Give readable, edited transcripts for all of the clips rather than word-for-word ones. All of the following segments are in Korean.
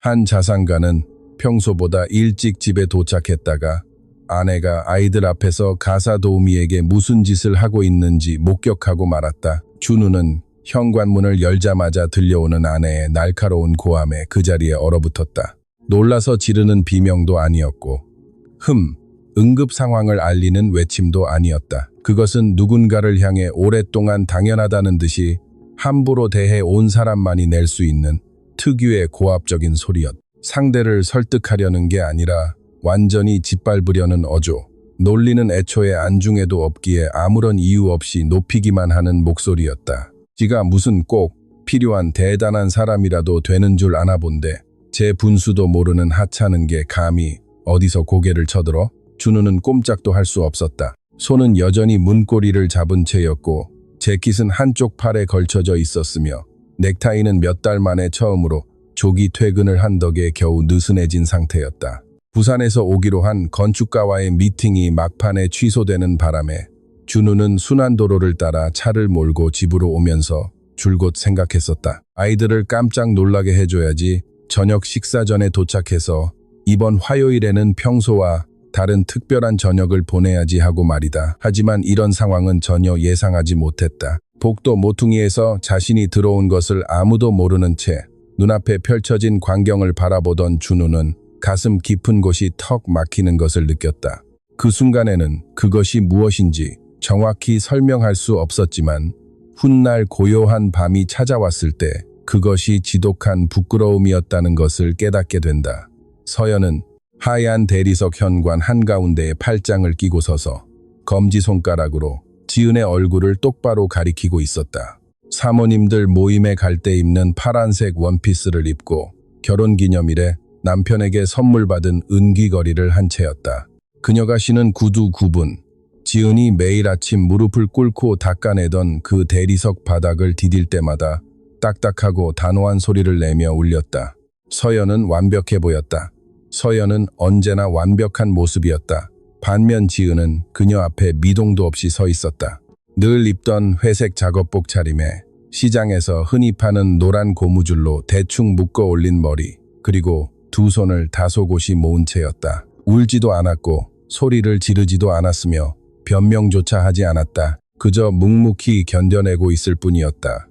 한 자산가는 평소보다 일찍 집에 도착했다가 아내가 아이들 앞에서 가사 도우미에게 무슨 짓을 하고 있는지 목격하고 말았다. 준우는 현관문을 열자마자 들려오는 아내의 날카로운 고함에 그 자리에 얼어붙었다. 놀라서 지르는 비명도 아니었고 응급 상황을 알리는 외침도 아니었다. 그것은 누군가를 향해 오랫동안 당연하다는 듯이 함부로 대해 온 사람만이 낼 수 있는 특유의 고압적인 소리였다. 상대를 설득하려는 게 아니라 완전히 짓밟으려는 어조. 논리는 애초에 안중에도 없기에 아무런 이유 없이 높이기만 하는 목소리였다. 지가 무슨 꼭 필요한 대단한 사람이라도 되는 줄 아나 본데 제 분수도 모르는 하찮은 게 감히 어디서 고개를 쳐들어? 준우는 꼼짝도 할 수 없었다. 손은 여전히 문고리를 잡은 채였고 재킷은 한쪽 팔에 걸쳐져 있었으며 넥타이는 몇 달 만에 처음으로 조기 퇴근을 한 덕에 겨우 느슨해진 상태였다. 부산에서 오기로 한 건축가와의 미팅이 막판에 취소되는 바람에 준우는 순환도로를 따라 차를 몰고 집으로 오면서 줄곧 생각했었다. 아이들을 깜짝 놀라게 해줘야지. 저녁 식사 전에 도착해서 이번 화요일에는 평소와 다른 특별한 저녁을 보내야지 하고 말이다. 하지만 이런 상황은 전혀 예상하지 못했다. 복도 모퉁이에서 자신이 들어온 것을 아무도 모르는 채 눈앞에 펼쳐진 광경을 바라보던 준우는 가슴 깊은 곳이 턱 막히는 것을 느꼈다. 그 순간에는 그것이 무엇인지 정확히 설명할 수 없었지만 훗날 고요한 밤이 찾아왔을 때 그것이 지독한 부끄러움이었다는 것을 깨닫게 된다. 서연은 하얀 대리석 현관 한가운데에 팔짱을 끼고 서서 검지손가락으로 지은의 얼굴을 똑바로 가리키고 있었다. 사모님들 모임에 갈 때 입는 파란색 원피스를 입고 결혼기념일에 남편에게 선물 받은 은귀걸이를 한 채였다. 그녀가 신은 구두 9분, 지은이 매일 아침 무릎을 꿇고 닦아내던 그 대리석 바닥을 디딜 때마다 딱딱하고 단호한 소리를 내며 울렸다. 서연은 완벽해 보였다. 서연은 언제나 완벽한 모습이었다. 반면 지은은 그녀 앞에 미동도 없이 서 있었다. 늘 입던 회색 작업복 차림에 시장에서 흔히 파는 노란 고무줄로 대충 묶어 올린 머리, 그리고 두 손을 다소곳이 모은 채였다. 울지도 않았고 소리를 지르지도 않았으며 변명조차 하지 않았다. 그저 묵묵히 견뎌내고 있을 뿐이었다.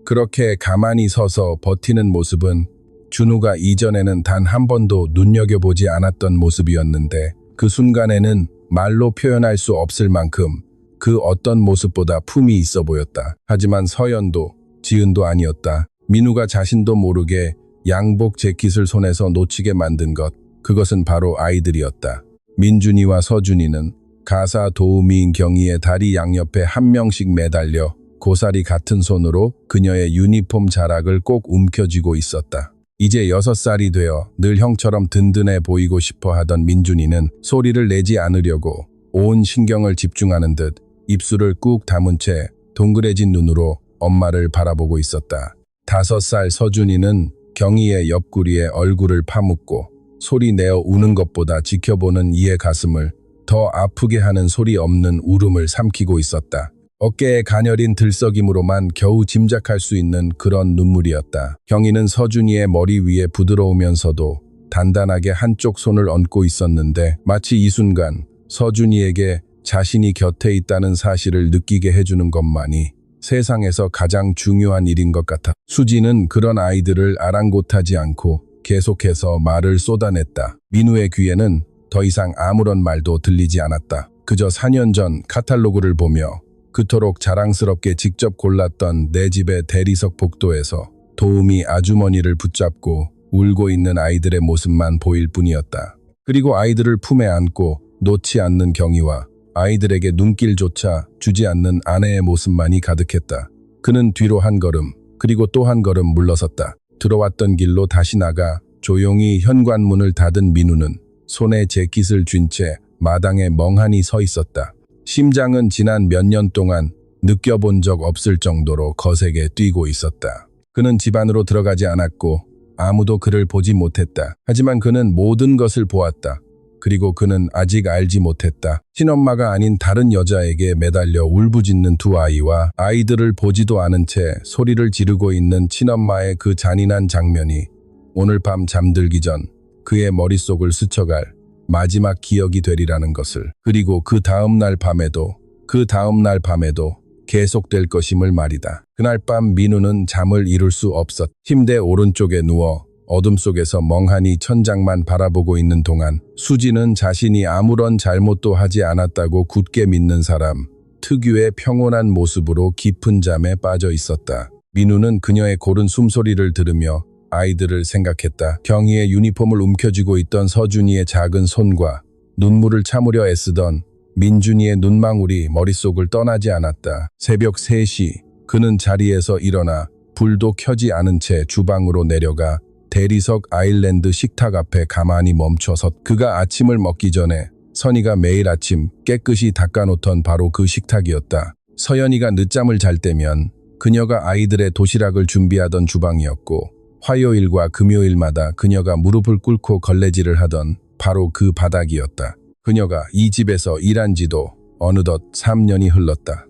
그렇게 가만히 서서 버티는 모습은 준우가 이전에는 단 한 번도 눈여겨보지 않았던 모습이었는데 그 순간에는 말로 표현할 수 없을 만큼 그 어떤 모습보다 품이 있어 보였다. 하지만 서연도 지은도 아니었다. 민우가 자신도 모르게 양복 재킷을 손에서 놓치게 만든 것, 그것은 바로 아이들이었다. 민준이와 서준이는 가사 도우미인 경희의 다리 양옆에 한 명씩 매달려 고사리 같은 손으로 그녀의 유니폼 자락을 꼭 움켜쥐고 있었다. 이제 6살이 되어 늘 형처럼 든든해 보이고 싶어 하던 민준이는 소리를 내지 않으려고 온 신경을 집중하는 듯 입술을 꾹 다문 채 동그래진 눈으로 엄마를 바라보고 있었다. 5살 서준이는 경희의 옆구리에 얼굴을 파묻고 소리 내어 우는 것보다 지켜보는 이의 가슴을 더 아프게 하는 소리 없는 울음을 삼키고 있었다. 어깨에 가녀린 들썩임으로만 겨우 짐작할 수 있는 그런 눈물이었다. 경희는 서준이의 머리 위에 부드러우면서도 단단하게 한쪽 손을 얹고 있었는데 마치 이 순간 서준이에게 자신이 곁에 있다는 사실을 느끼게 해주는 것만이 세상에서 가장 중요한 일인 것 같아. 수지는 그런 아이들을 아랑곳하지 않고 계속해서 말을 쏟아냈다. 민우의 귀에는 더 이상 아무런 말도 들리지 않았다. 그저 4년 전 카탈로그를 보며 그토록 자랑스럽게 직접 골랐던 내 집의 대리석 복도에서 도우미 아주머니를 붙잡고 울고 있는 아이들의 모습만 보일 뿐이었다. 그리고 아이들을 품에 안고 놓지 않는 경희와 아이들에게 눈길조차 주지 않는 아내의 모습만이 가득했다. 그는 뒤로 한 걸음, 그리고 또 한 걸음 물러섰다. 들어왔던 길로 다시 나가 조용히 현관문을 닫은 민우는 손에 재킷을 쥔 채 마당에 멍하니 서 있었다. 심장은 지난 몇 년 동안 느껴본 적 없을 정도로 거세게 뛰고 있었다. 그는 집 안으로 들어가지 않았고 아무도 그를 보지 못했다. 하지만 그는 모든 것을 보았다. 그리고 그는 아직 알지 못했다. 친엄마가 아닌 다른 여자에게 매달려 울부짖는 두 아이와 아이들을 보지도 않은 채 소리를 지르고 있는 친엄마의 그 잔인한 장면이 오늘 밤 잠들기 전 그의 머릿속을 스쳐갈 마지막 기억이 되리라는 것을. 그리고 그 다음 날 밤에도 계속될 것임을 말이다. 그날 밤 민우는 잠을 이룰 수 없었. 침대 오른쪽에 누워 어둠 속에서 멍하니 천장만 바라보고 있는 동안 수지는 자신이 아무런 잘못도 하지 않았다고 굳게 믿는 사람, 특유의 평온한 모습으로 깊은 잠에 빠져 있었다. 민우는 그녀의 고른 숨소리를 들으며 아이들을 생각했다. 경희의 유니폼을 움켜쥐고 있던 서준이의 작은 손과 눈물을 참으려 애쓰던 민준이의 눈망울이 머릿속을 떠나지 않았다. 새벽 3시 그는 자리에서 일어나 불도 켜지 않은 채 주방으로 내려가 대리석 아일랜드 식탁 앞에 가만히 멈춰섰. 그가 아침을 먹기 전에 선희가 매일 아침 깨끗이 닦아놓던 바로 그 식탁이었다. 서연이가 늦잠을 잘 때면 그녀가 아이들의 도시락을 준비하던 주방이었고, 화요일과 금요일마다 그녀가 무릎을 꿇고 걸레질을 하던 바로 그 바닥이었다. 그녀가 이 집에서 일한 지도 어느덧 3년이 흘렀다.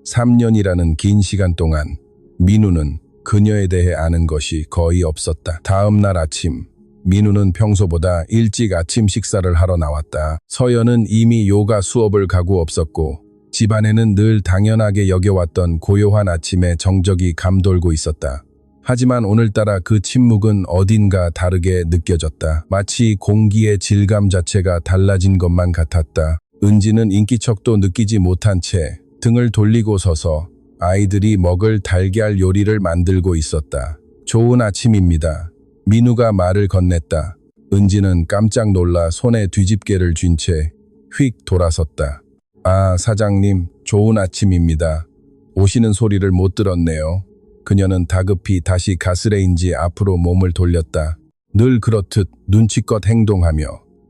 3년이라는 긴 시간 동안 민우는 그녀에 대해 아는 것이 거의 없었다. 다음 날 아침, 민우는 평소보다 일찍 아침 식사를 하러 나왔다. 서연은 이미 요가 수업을 가고 없었고, 집안에는 늘 당연하게 여겨왔던 고요한 아침에 정적이 감돌고 있었다. 하지만 오늘따라 그 침묵은 어딘가 다르게 느껴졌다. 마치 공기의 질감 자체가 달라진 것만 같았다. 은지는 인기척도 느끼지 못한 채 등을 돌리고 서서 아이들이 먹을 달걀 요리를 만들고 있었다. 좋은 아침입니다. 민우가 말을 건넸다. 은지는 깜짝 놀라 손에 뒤집개를 쥔 채 휙 돌아섰다. 아, 사장님, 좋은 아침입니다. 오시는 소리를 못 들었네요. 그녀는 다급히 다시 가스레인지 앞으로 몸을 돌렸다. 늘 그렇듯 눈치껏 행동하며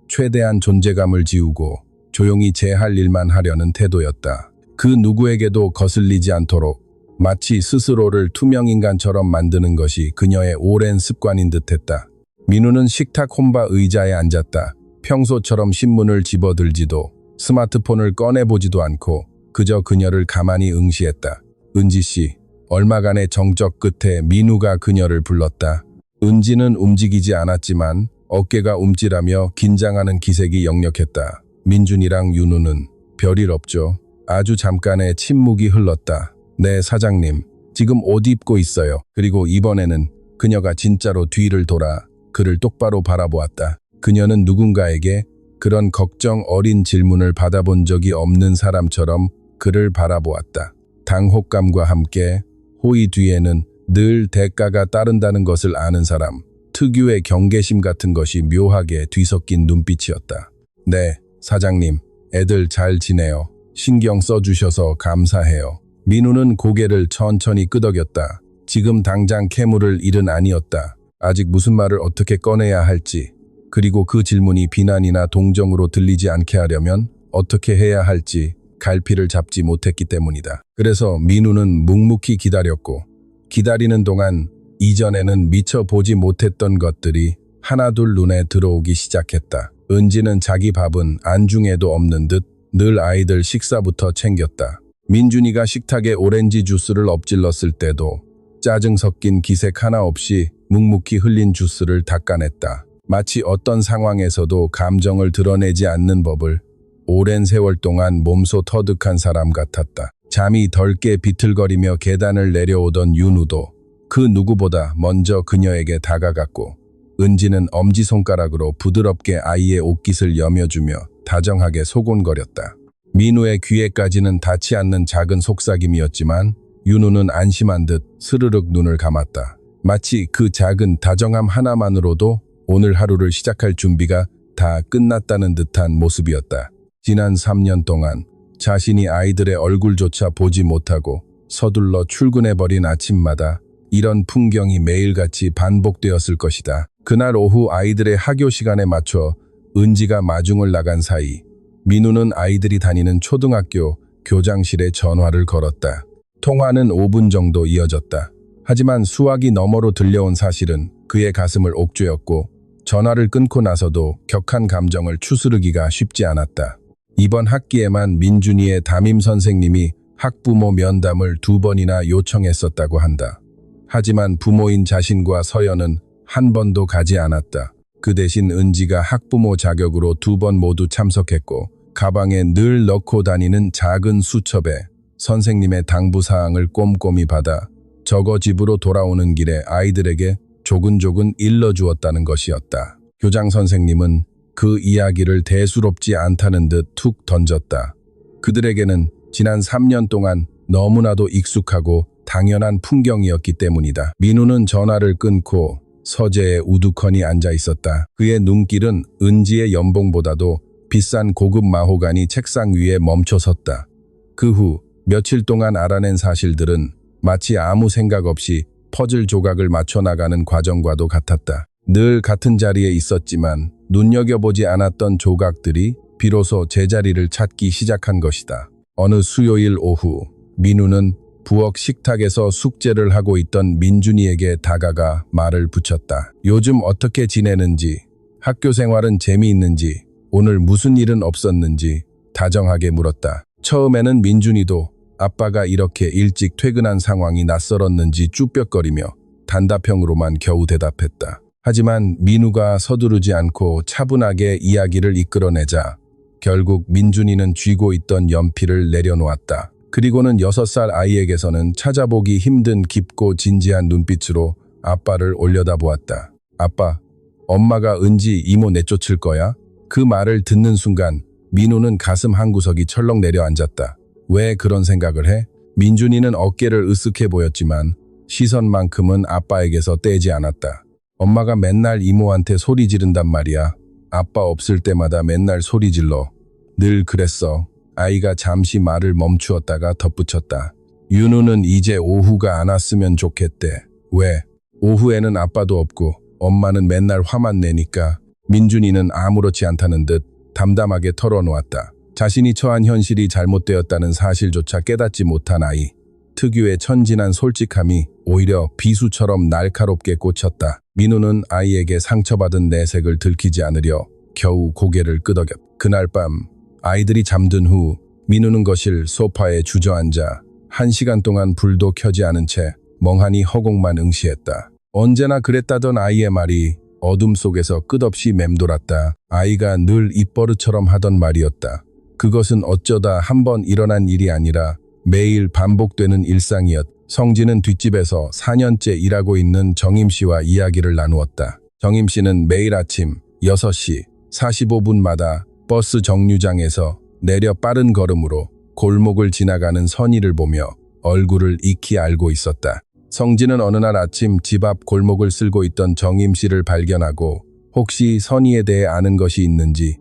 최대한 존재감을 지우고 조용히 제 할 일만 하려는 태도였다. 그 누구에게도 거슬리지 않도록 마치 스스로를 투명인간처럼 만드는 것이 그녀의 오랜 습관인 듯했다. 민우는 식탁 혼바 의자에 앉았다. 평소처럼 신문을 집어들지도 스마트폰을 꺼내보지도 않고 그저 그녀를 가만히 응시했다. 은지씨. 얼마간의 정적 끝에 민우가 그녀를 불렀다. 은지는 움직이지 않았지만 어깨가 움찔하며 긴장하는 기색이 역력했다. 민준이랑 윤우는 별일 없죠. 아주 잠깐의 침묵이 흘렀다. 네, 사장님. 지금 옷 입고 있어요. 그리고 이번에는 그녀가 진짜로 뒤를 돌아 그를 똑바로 바라보았다. 그녀는 누군가에게 그런 걱정 어린 질문을 받아본 적이 없는 사람처럼 그를 바라보았다. 당혹감과 함께 호의 뒤에는 늘 대가가 따른다는 것을 아는 사람, 특유의 경계심 같은 것이 묘하게 뒤섞인 눈빛이었다. 네, 사장님, 애들 잘 지내요. 신경 써주셔서 감사해요. 민우는 고개를 천천히 끄덕였다. 지금 당장 캐물을 일은 아니었다. 아직 무슨 말을 어떻게 꺼내야 할지, 그리고 그 질문이 비난이나 동정으로 들리지 않게 하려면 어떻게 해야 할지 갈피를 잡지 못했기 때문이다. 그래서 민우는 묵묵히 기다렸고, 기다리는 동안 이전에는 미처 보지 못했던 것들이 하나둘 눈에 들어오기 시작했다. 은지는 자기 밥은 안중에도 없는 듯 늘 아이들 식사부터 챙겼다. 민준이가 식탁에 오렌지 주스를 엎질렀을 때도 짜증 섞인 기색 하나 없이 묵묵히 흘린 주스를 닦아냈다. 마치 어떤 상황에서도 감정을 드러내지 않는 법을 오랜 세월 동안 몸소 터득한 사람 같았다. 잠이 덜 깨 비틀거리며 계단을 내려오던 윤우도 그 누구보다 먼저 그녀에게 다가갔고, 은지는 엄지손가락으로 부드럽게 아이의 옷깃을 여며주며 다정하게 소곤거렸다. 민우의 귀에까지는 닿지 않는 작은 속삭임이었지만 윤우는 안심한 듯 스르륵 눈을 감았다. 마치 그 작은 다정함 하나만으로도 오늘 하루를 시작할 준비가 다 끝났다는 듯한 모습이었다. 지난 3년 동안 자신이 아이들의 얼굴조차 보지 못하고 서둘러 출근해버린 아침마다 이런 풍경이 매일같이 반복되었을 것이다. 그날 오후 아이들의 학교 시간에 맞춰 은지가 마중을 나간 사이 민우는 아이들이 다니는 초등학교 교장실에 전화를 걸었다. 통화는 5분 정도 이어졌다. 하지만 수화기 너머로 들려온 사실은 그의 가슴을 옥죄었고, 전화를 끊고 나서도 격한 감정을 추스르기가 쉽지 않았다. 이번 학기에만 민준이의 담임 선생님이 학부모 면담을 2번이나 요청했었다고 한다. 하지만 부모인 자신과 서연은 한 번도 가지 않았다. 그 대신 은지가 학부모 자격으로 2번 모두 참석했고 가방에 늘 넣고 다니는 작은 수첩에 선생님의 당부사항을 꼼꼼히 받아 적어 집으로 돌아오는 길에 아이들에게 조근조근 일러주었다는 것이었다. 교장 선생님은 그 이야기를 대수롭지 않다는 듯 툭 던졌다. 그들에게는 지난 3년 동안 너무나도 익숙하고 당연한 풍경이었기 때문이다. 민우는 전화를 끊고 서재에 우두커니 앉아 있었다. 그의 눈길은 은지의 연봉보다도 비싼 고급 마호가니 책상 위에 멈춰 섰다. 그 후 며칠 동안 알아낸 사실들은 마치 아무 생각 없이 퍼즐 조각을 맞춰 나가는 과정과도 같았다. 늘 같은 자리에 있었지만 눈여겨보지 않았던 조각들이 비로소 제자리를 찾기 시작한 것이다. 어느 수요일 오후 민우는 부엌 식탁에서 숙제를 하고 있던 민준이에게 다가가 말을 붙였다. 요즘 어떻게 지내는지, 학교 생활은 재미있는지, 오늘 무슨 일은 없었는지 다정하게 물었다. 처음에는 민준이도 아빠가 이렇게 일찍 퇴근한 상황이 낯설었는지 쭈뼛거리며 단답형으로만 겨우 대답했다. 하지만 민우가 서두르지 않고 차분하게 이야기를 이끌어내자 결국 민준이는 쥐고 있던 연필을 내려놓았다. 그리고는 6살 아이에게서는 찾아보기 힘든 깊고 진지한 눈빛으로 아빠를 올려다보았다. 아빠, 엄마가 은지 이모 내쫓을 거야? 그 말을 듣는 순간 민우는 가슴 한구석이 철렁 내려앉았다. 왜 그런 생각을 해? 민준이는 어깨를 으쓱해 보였지만 시선만큼은 아빠에게서 떼지 않았다. 엄마가 맨날 이모한테 소리 지른단 말이야. 아빠 없을 때마다 맨날 소리 질러. 늘 그랬어. 아이가 잠시 말을 멈추었다가 덧붙였다. 윤우는 이제 오후가 안 왔으면 좋겠대. 왜? 오후에는 아빠도 없고 엄마는 맨날 화만 내니까. 민준이는 아무렇지 않다는 듯 담담하게 털어놓았다. 자신이 처한 현실이 잘못되었다는 사실조차 깨닫지 못한 아이. 특유의 천진한 솔직함이 오히려 비수처럼 날카롭게 꽂혔다. 민우는 아이에게 상처받은 내색을 들키지 않으려 겨우 고개를 끄덕였다. 그날 밤 아이들이 잠든 후 민우는 거실 소파에 주저앉아 1시간 동안 불도 켜지 않은 채 멍하니 허공만 응시했다. 언제나 그랬다던 아이의 말이 어둠 속에서 끝없이 맴돌았다. 아이가 늘 입버릇처럼 하던 말이었다. 그것은 어쩌다 한 번 일어난 일이 아니라 매일 반복되는 일상이었다. 성진은 뒷집에서 4년째 일하고 있는 정임 씨와 이야기를 나누었다. 정임 씨는 매일 아침 6시 45분마다 버스 정류장에서 내려 빠른 걸음으로 골목을 지나가는 선희를 보며 얼굴을 익히 알고 있었다. 성진은 어느 날 아침 집 앞 골목을 쓸고 있던 정임 씨를 발견하고 혹시 선희에 대해 아는 것이 있는지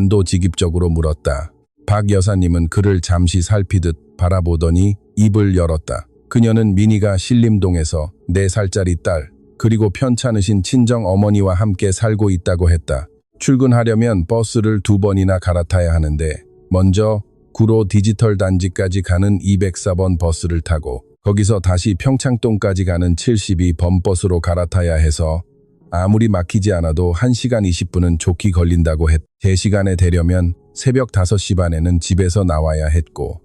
단도직입적으로 물었다. 박 여사님은 그를 잠시 살피듯 바라보더니 입을 열었다. 그녀는 민희가 신림동에서 4살짜리 딸 그리고 편찮으신 친정 어머니와 함께 살고 있다고 했다. 출근하려면 버스를 2번이나 갈아타야 하는데 먼저 구로 디지털 단지까지 가는 204번 버스를 타고 거기서 다시 평창동까지 가는 72번 버스로 갈아타야 해서 아무리 막히지 않아도 1시간 20분은 좋게 걸린다고 했다. 제 시간에 되려면 새벽 5시 반에는 집에서 나와야 했고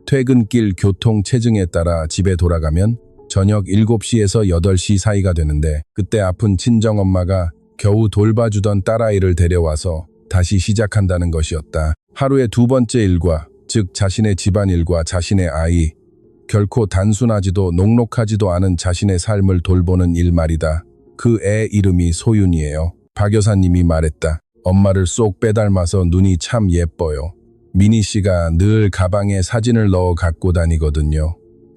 퇴근길 교통 체증에 따라 집에 돌아가면 저녁 7시에서 8시 사이가 되는데 그때 아픈 친정엄마가 겨우 돌봐주던 딸아이를 데려와서 다시 시작한다는 것이었다. 하루의 2번째 일과 즉 자신의 집안일과 자신의 아이 결코 단순하지도 녹록하지도 않은 자신의 삶을 돌보는 일 말이다. 그 애 이름이 소윤이에요. 박 여사님이 말했다. 엄마를 쏙 빼닮아서 눈이 참 예뻐요. 민희 씨가 늘 가방에 사진을 넣어 갖고 다니거든요.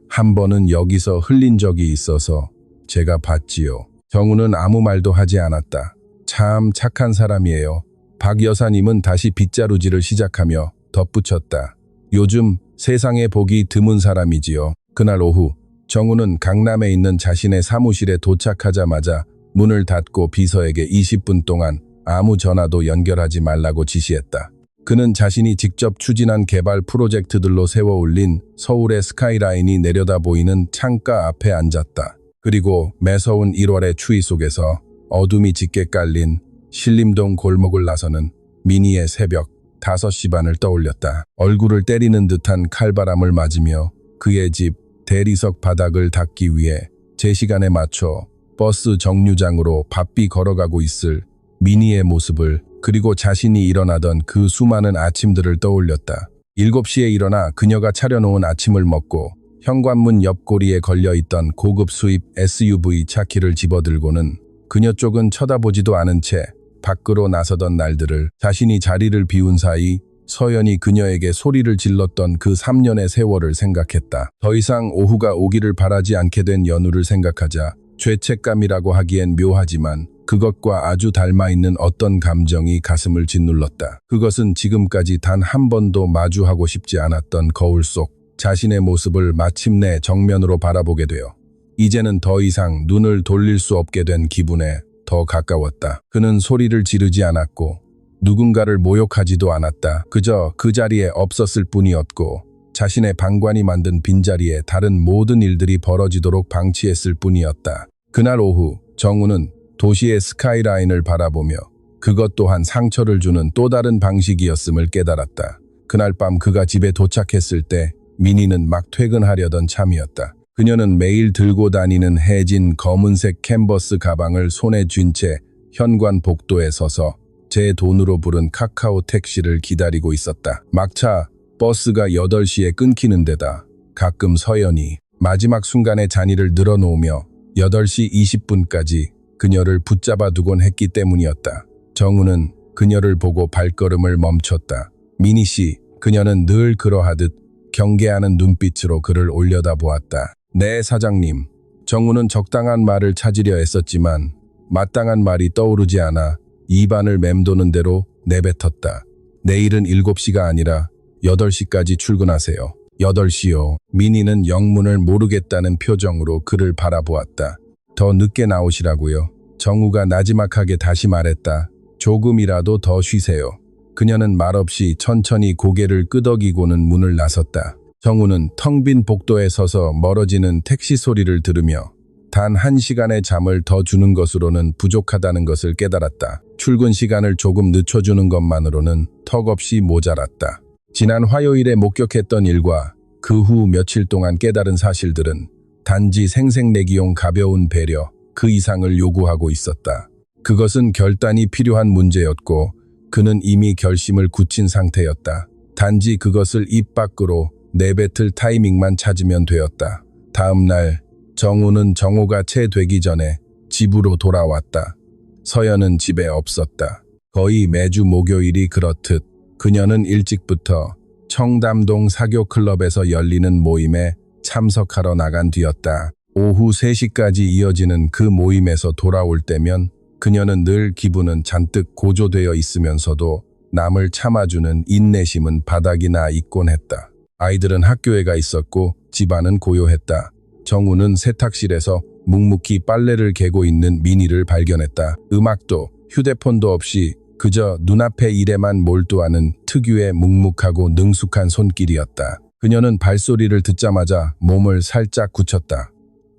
한 번은 여기서 흘린 적이 있어서 제가 봤지요. 정우는 아무 말도 하지 않았다. 참 착한 사람이에요. 박 여사님은 다시 빗자루질을 시작하며 덧붙였다. 요즘 세상에 보기 드문 사람이지요. 그날 오후 정우는 강남에 있는 자신의 사무실에 도착하자마자 문을 닫고 비서에게 20분 동안 아무 전화도 연결하지 말라고 지시했다. 그는 자신이 직접 추진한 개발 프로젝트들로 세워 올린 서울의 스카이라인이 내려다 보이는 창가 앞에 앉았다. 그리고 매서운 1월의 추위 속에서 어둠이 짙게 깔린 신림동 골목을 나서는 민희의 새벽 5시 반을 떠올렸다. 얼굴을 때리는 듯한 칼바람을 맞으며 그의 집 대리석 바닥을 닦기 위해 제 시간에 맞춰 버스 정류장으로 바삐 걸어가고 있을 미니의 모습을, 그리고 자신이 일어나던 그 수많은 아침들을 떠올렸다. 7시에 일어나 그녀가 차려놓은 아침을 먹고 현관문 옆고리에 걸려있던 고급 수입 SUV 차키를 집어들고는 그녀 쪽은 쳐다보지도 않은 채 밖으로 나서던 날들을, 자신이 자리를 비운 사이 서연이 그녀에게 소리를 질렀던 그 3년의 세월을 생각했다. 더 이상 오후가 오기를 바라지 않게 된 연우를 생각하자 죄책감이라고 하기엔 묘하지만 그것과 아주 닮아있는 어떤 감정이 가슴을 짓눌렀다. 그것은 지금까지 단 한 번도 마주하고 싶지 않았던 거울 속 자신의 모습을 마침내 정면으로 바라보게 되어 이제는 더 이상 눈을 돌릴 수 없게 된 기분에 더 가까웠다. 그는 소리를 지르지 않았고 누군가를 모욕하지도 않았다. 그저 그 자리에 없었을 뿐이었고 자신의 방관이 만든 빈자리에 다른 모든 일들이 벌어지도록 방치했을 뿐이었다. 그날 오후 정우는 도시의 스카이라인을 바라보며 그것 또한 상처를 주는 또 다른 방식이었음을 깨달았다. 그날 밤 그가 집에 도착했을 때 민희는 막 퇴근하려던 참이었다. 그녀는 매일 들고 다니는 해진 검은색 캔버스 가방을 손에 쥔 채 현관 복도에 서서 제 돈으로 부른 카카오 택시를 기다리고 있었다. 막차 버스가 8시에 끊기는 데다 가끔 서연이 마지막 순간에 잔의를 늘어놓으며 8시 20분까지 그녀를 붙잡아 두곤 했기 때문이었다. 정우는 그녀를 보고 발걸음을 멈췄다. 민희 씨, 그녀는 늘 그러하듯 경계하는 눈빛으로 그를 올려다보았다. 네, 사장님. 정우는 적당한 말을 찾으려 애썼지만 마땅한 말이 떠오르지 않아 입안을 맴도는 대로 내뱉었다. 내일은 7시가 아니라 8시까지 출근하세요. 8시요. 민희는 영문을 모르겠다는 표정으로 그를 바라보았다. 더 늦게 나오시라고요. 정우가 나지막하게 다시 말했다. 조금이라도 더 쉬세요. 그녀는 말없이 천천히 고개를 끄덕이고는 문을 나섰다. 정우는 텅 빈 복도에 서서 멀어지는 택시 소리를 들으며 단 1시간의 잠을 더 주는 것으로는 부족하다는 것을 깨달았다. 출근 시간을 조금 늦춰주는 것만으로는 턱없이 모자랐다. 지난 화요일에 목격했던 일과 그 후 며칠 동안 깨달은 사실들은 단지 생색내기용 가벼운 배려, 그 이상을 요구하고 있었다. 그것은 결단이 필요한 문제였고 그는 이미 결심을 굳힌 상태였다. 단지 그것을 입 밖으로 내뱉을 타이밍만 찾으면 되었다. 다음 날 정우는 정오가 채 되기 전에 집으로 돌아왔다. 서연은 집에 없었다. 거의 매주 목요일이 그렇듯 그녀는 일찍부터 청담동 사교클럽에서 열리는 모임에 참석하러 나간 뒤였다. 오후 3시까지 이어지는 그 모임에서 돌아올 때면 그녀는 늘 기분은 잔뜩 고조되어 있으면서도 남을 참아주는 인내심은 바닥이 나 있곤 했다. 아이들은 학교에 가 있었고 집안은 고요했다. 정우는 세탁실에서 묵묵히 빨래를 개고 있는 민희를 발견했다. 음악도 휴대폰도 없이 그저 눈앞의 일에만 몰두하는 특유의 묵묵하고 능숙한 손길이었다. 그녀는 발소리를 듣자마자 몸을 살짝 굳혔다.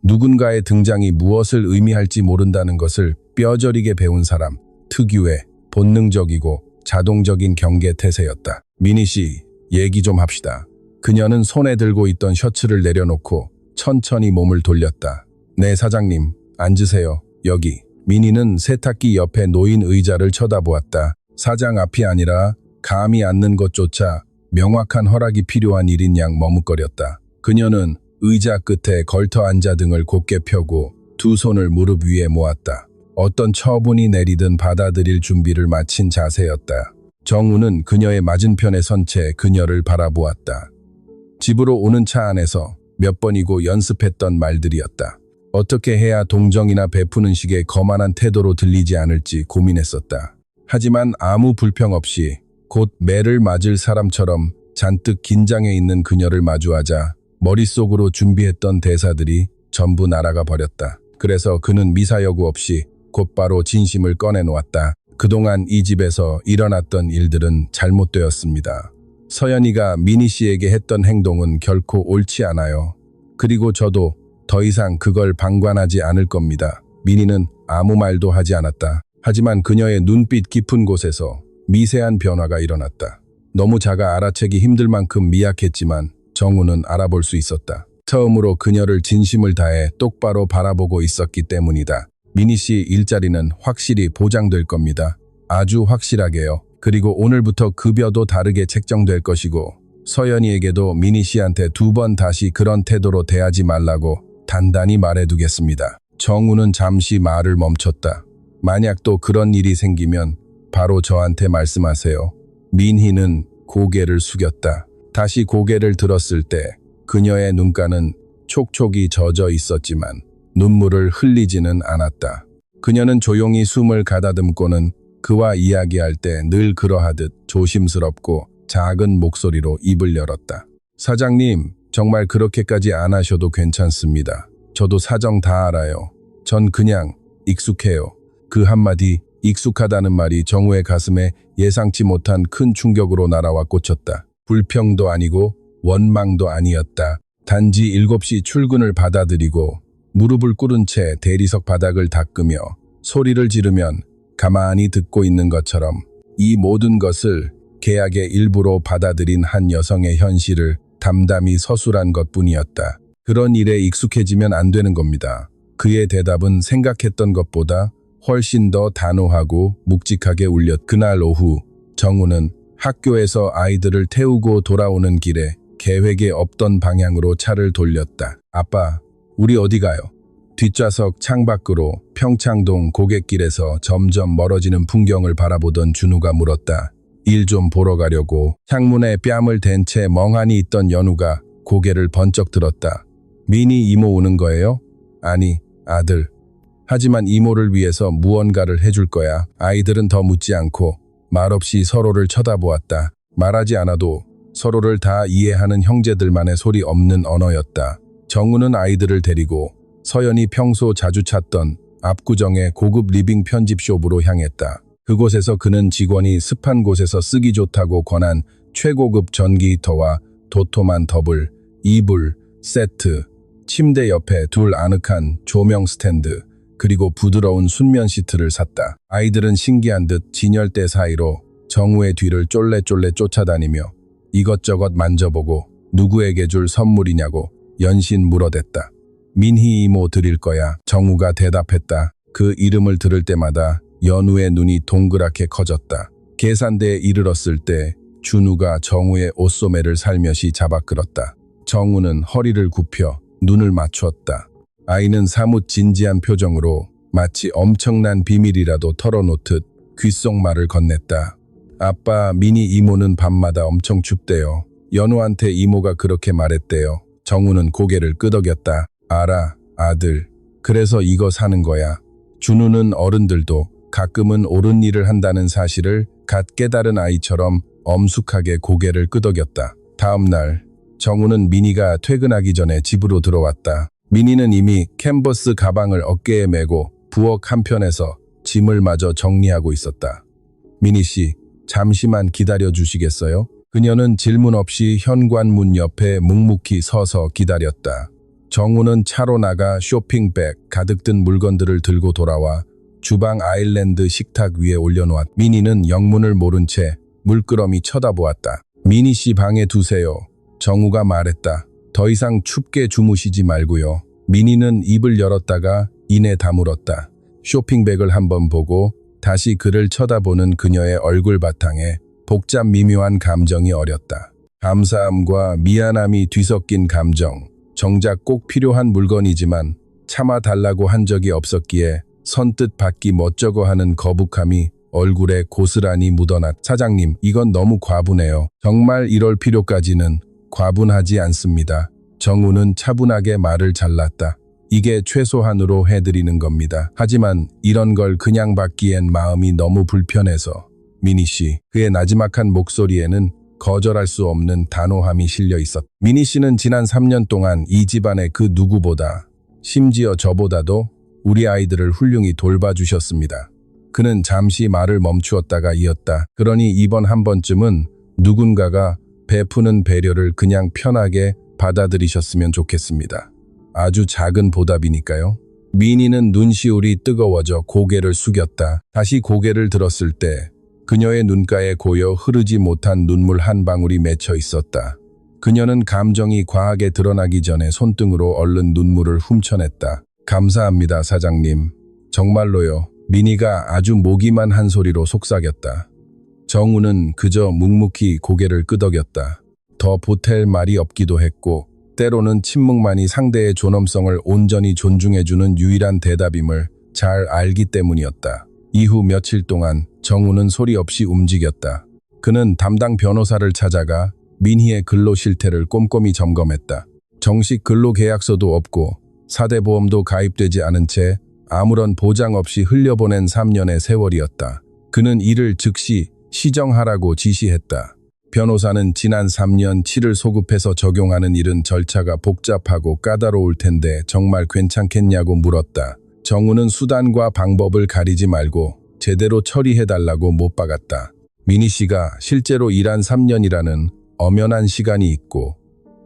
누군가의 등장이 무엇을 의미할지 모른다는 것을 뼈저리게 배운 사람, 특유의 본능적이고 자동적인 경계 태세였다. 민희 씨, 얘기 좀 합시다. 그녀는 손에 들고 있던 셔츠를 내려놓고 천천히 몸을 돌렸다. 네, 사장님, 앉으세요. 여기. 민희는 세탁기 옆에 놓인 의자를 쳐다보았다. 사장 앞이 아니라 감히 앉는 것조차 명확한 허락이 필요한 일인 양 머뭇거렸다. 그녀는 의자 끝에 걸터 앉아 등을 곧게 펴고 두 손을 무릎 위에 모았다. 어떤 처분이 내리든 받아들일 준비를 마친 자세였다. 정우는 그녀의 맞은편에 선 채 그녀를 바라보았다. 집으로 오는 차 안에서 몇 번이고 연습했던 말들이었다. 어떻게 해야 동정이나 베푸는 식의 거만한 태도로 들리지 않을지 고민했었다. 하지만 아무 불평 없이 곧 매를 맞을 사람처럼 잔뜩 긴장해 있는 그녀를 마주하자 머릿속으로 준비했던 대사들이 전부 날아가 버렸다. 그래서 그는 미사여구 없이 곧바로 진심을 꺼내놓았다. 그동안 이 집에서 일어났던 일들은 잘못되었습니다. 서연이가 민희 씨에게 했던 행동은 결코 옳지 않아요. 그리고 저도 더 이상 그걸 방관하지 않을 겁니다. 민희는 아무 말도 하지 않았다. 하지만 그녀의 눈빛 깊은 곳에서 미세한 변화가 일어났다. 너무 작아 알아채기 힘들 만큼 미약했지만 정우는 알아볼 수 있었다. 처음으로 그녀를 진심을 다해 똑바로 바라보고 있었기 때문이다. 미니 씨 일자리는 확실히 보장될 겁니다. 아주 확실하게요. 그리고 오늘부터 급여도 다르게 책정될 것이고 서연이에게도 미니 씨한테 2번 다시 그런 태도로 대하지 말라고 단단히 말해두겠습니다. 정우는 잠시 말을 멈췄다. 만약 또 그런 일이 생기면 바로 저한테 말씀하세요. 민희는 고개를 숙였다. 다시 고개를 들었을 때 그녀의 눈가는 촉촉이 젖어 있었지만 눈물을 흘리지는 않았다. 그녀는 조용히 숨을 가다듬고는 그와 이야기할 때 늘 그러하듯 조심스럽고 작은 목소리로 입을 열었다. 사장님, 정말 그렇게까지 안 하셔도 괜찮습니다. 저도 사정 다 알아요. 전 그냥 익숙해요. 그 한마디 익숙하다는 말이 정우의 가슴에 예상치 못한 큰 충격으로 날아와 꽂혔다. 불평도 아니고 원망도 아니었다. 단지 7시 출근을 받아들이고 무릎을 꿇은 채 대리석 바닥을 닦으며 소리를 지르면 가만히 듣고 있는 것처럼 이 모든 것을 계약의 일부로 받아들인 한 여성의 현실을 담담히 서술한 것뿐이었다. 그런 일에 익숙해지면 안 되는 겁니다. 그의 대답은 생각했던 것보다 훨씬 더 단호하고 묵직하게 울렸. 그날 오후 정우는 학교에서 아이들을 태우고 돌아오는 길에 계획에 없던 방향으로 차를 돌렸다. 아빠, 우리 어디 가요? 뒷좌석 창밖으로 평창동 고갯길에서 점점 멀어지는 풍경을 바라보던 준우가 물었다. 일 좀 보러 가려고. 창문에 뺨을 댄 채 멍하니 있던 연우가 고개를 번쩍 들었다. 미니 이모 오는 거예요? 아니, 아들. 하지만 이모를 위해서 무언가를 해줄 거야. 아이들은 더 묻지 않고 말없이 서로를 쳐다보았다. 말하지 않아도 서로를 다 이해하는 형제들만의 소리 없는 언어였다. 정우는 아이들을 데리고 서연이 평소 자주 찾던 압구정의 고급 리빙 편집숍으로 향했다. 그곳에서 그는 직원이 습한 곳에서 쓰기 좋다고 권한 최고급 전기 히터와 도톰한 더블, 이불, 세트, 침대 옆에 2 아늑한 조명 스탠드, 그리고 부드러운 순면 시트를 샀다. 아이들은 신기한 듯 진열대 사이로 정우의 뒤를 쫄래쫄래 쫓아다니며 이것저것 만져보고 누구에게 줄 선물이냐고 연신 물어댔다. 민희 이모 드릴 거야. 정우가 대답했다. 그 이름을 들을 때마다 연우의 눈이 동그랗게 커졌다. 계산대에 이르렀을 때 준우가 정우의 옷소매를 살며시 잡아 끌었다. 정우는 허리를 굽혀 눈을 맞추었다. 아이는 사뭇 진지한 표정으로 마치 엄청난 비밀이라도 털어놓듯 귓속말을 건넸다. 아빠, 미니 이모는 밤마다 엄청 춥대요. 연우한테 이모가 그렇게 말했대요. 정우는 고개를 끄덕였다. 알아, 아들. 그래서 이거 사는 거야. 준우는 어른들도 가끔은 옳은 일을 한다는 사실을 갓 깨달은 아이처럼 엄숙하게 고개를 끄덕였다. 다음 날 정우는 미니가 퇴근하기 전에 집으로 들어왔다. 미니는 이미 캔버스 가방을 어깨에 메고 부엌 한편에서 짐을 마저 정리하고 있었다. 미니 씨, 잠시만 기다려 주시겠어요? 그녀는 질문 없이 현관문 옆에 묵묵히 서서 기다렸다. 정우는 차로 나가 쇼핑백 가득 든 물건들을 들고 돌아와 주방 아일랜드 식탁 위에 올려놓았다. 미니는 영문을 모른 채 물끄러미 쳐다보았다. 미니 씨 방에 두세요. 정우가 말했다. 더 이상 춥게 주무시지 말고요. 미니는 입을 열었다가 이내 다물었다. 쇼핑백을 한번 보고 다시 그를 쳐다보는 그녀의 얼굴 바탕에 복잡 미묘한 감정이 어렸다. 감사함과 미안함이 뒤섞인 감정. 정작 꼭 필요한 물건이지만 참아달라고 한 적이 없었기에 선뜻 받기 멋쩍어 하는 거북함이 얼굴에 고스란히 묻어났다. 사장님, 이건 너무 과분해요. 정말 이럴 필요까지는 과분하지 않습니다. 정우는 차분하게 말을 잘랐다. 이게 최소한으로 해드리는 겁니다. 하지만 이런 걸 그냥 받기엔 마음이 너무 불편해서. 미니 씨, 그의 나지막한 목소리에는 거절할 수 없는 단호함이 실려 있었다. 미니 씨는 지난 3년 동안 이 집안의 그 누구보다, 심지어 저보다도 우리 아이들을 훌륭히 돌봐주셨습니다. 그는 잠시 말을 멈추었다가 이었다. 그러니 이번 한 번쯤은 누군가가 베푸는 배려를 그냥 편하게 받아들이셨으면 좋겠습니다. 아주 작은 보답이니까요. 미니는 눈시울이 뜨거워져 고개를 숙였다. 다시 고개를 들었을 때 그녀의 눈가에 고여 흐르지 못한 눈물 한 방울이 맺혀 있었다. 그녀는 감정이 과하게 드러나기 전에 손등으로 얼른 눈물을 훔쳐냈다. 감사합니다, 사장님. 정말로요. 민희가 아주 모기만 한 소리로 속삭였다. 정우는 그저 묵묵히 고개를 끄덕였다. 더 보탤 말이 없기도 했고 때로는 침묵만이 상대의 존엄성을 온전히 존중해주는 유일한 대답임을 잘 알기 때문이었다. 이후 며칠 동안 정우는 소리 없이 움직였다. 그는 담당 변호사를 찾아가 민희의 근로 실태를 꼼꼼히 점검했다. 정식 근로계약서도 없고 사대보험도 가입되지 않은 채 아무런 보장 없이 흘려보낸 3년의 세월이었다. 그는 이를 즉시 시정하라고 지시했다. 변호사는 지난 3년 치를 소급해서 적용하는 일은 절차가 복잡하고 까다로울 텐데 정말 괜찮겠냐고 물었다. 정우는 수단과 방법을 가리지 말고 제대로 처리해달라고 못 박았다. 민희 씨가 실제로 일한 3년이라는 엄연한 시간이 있고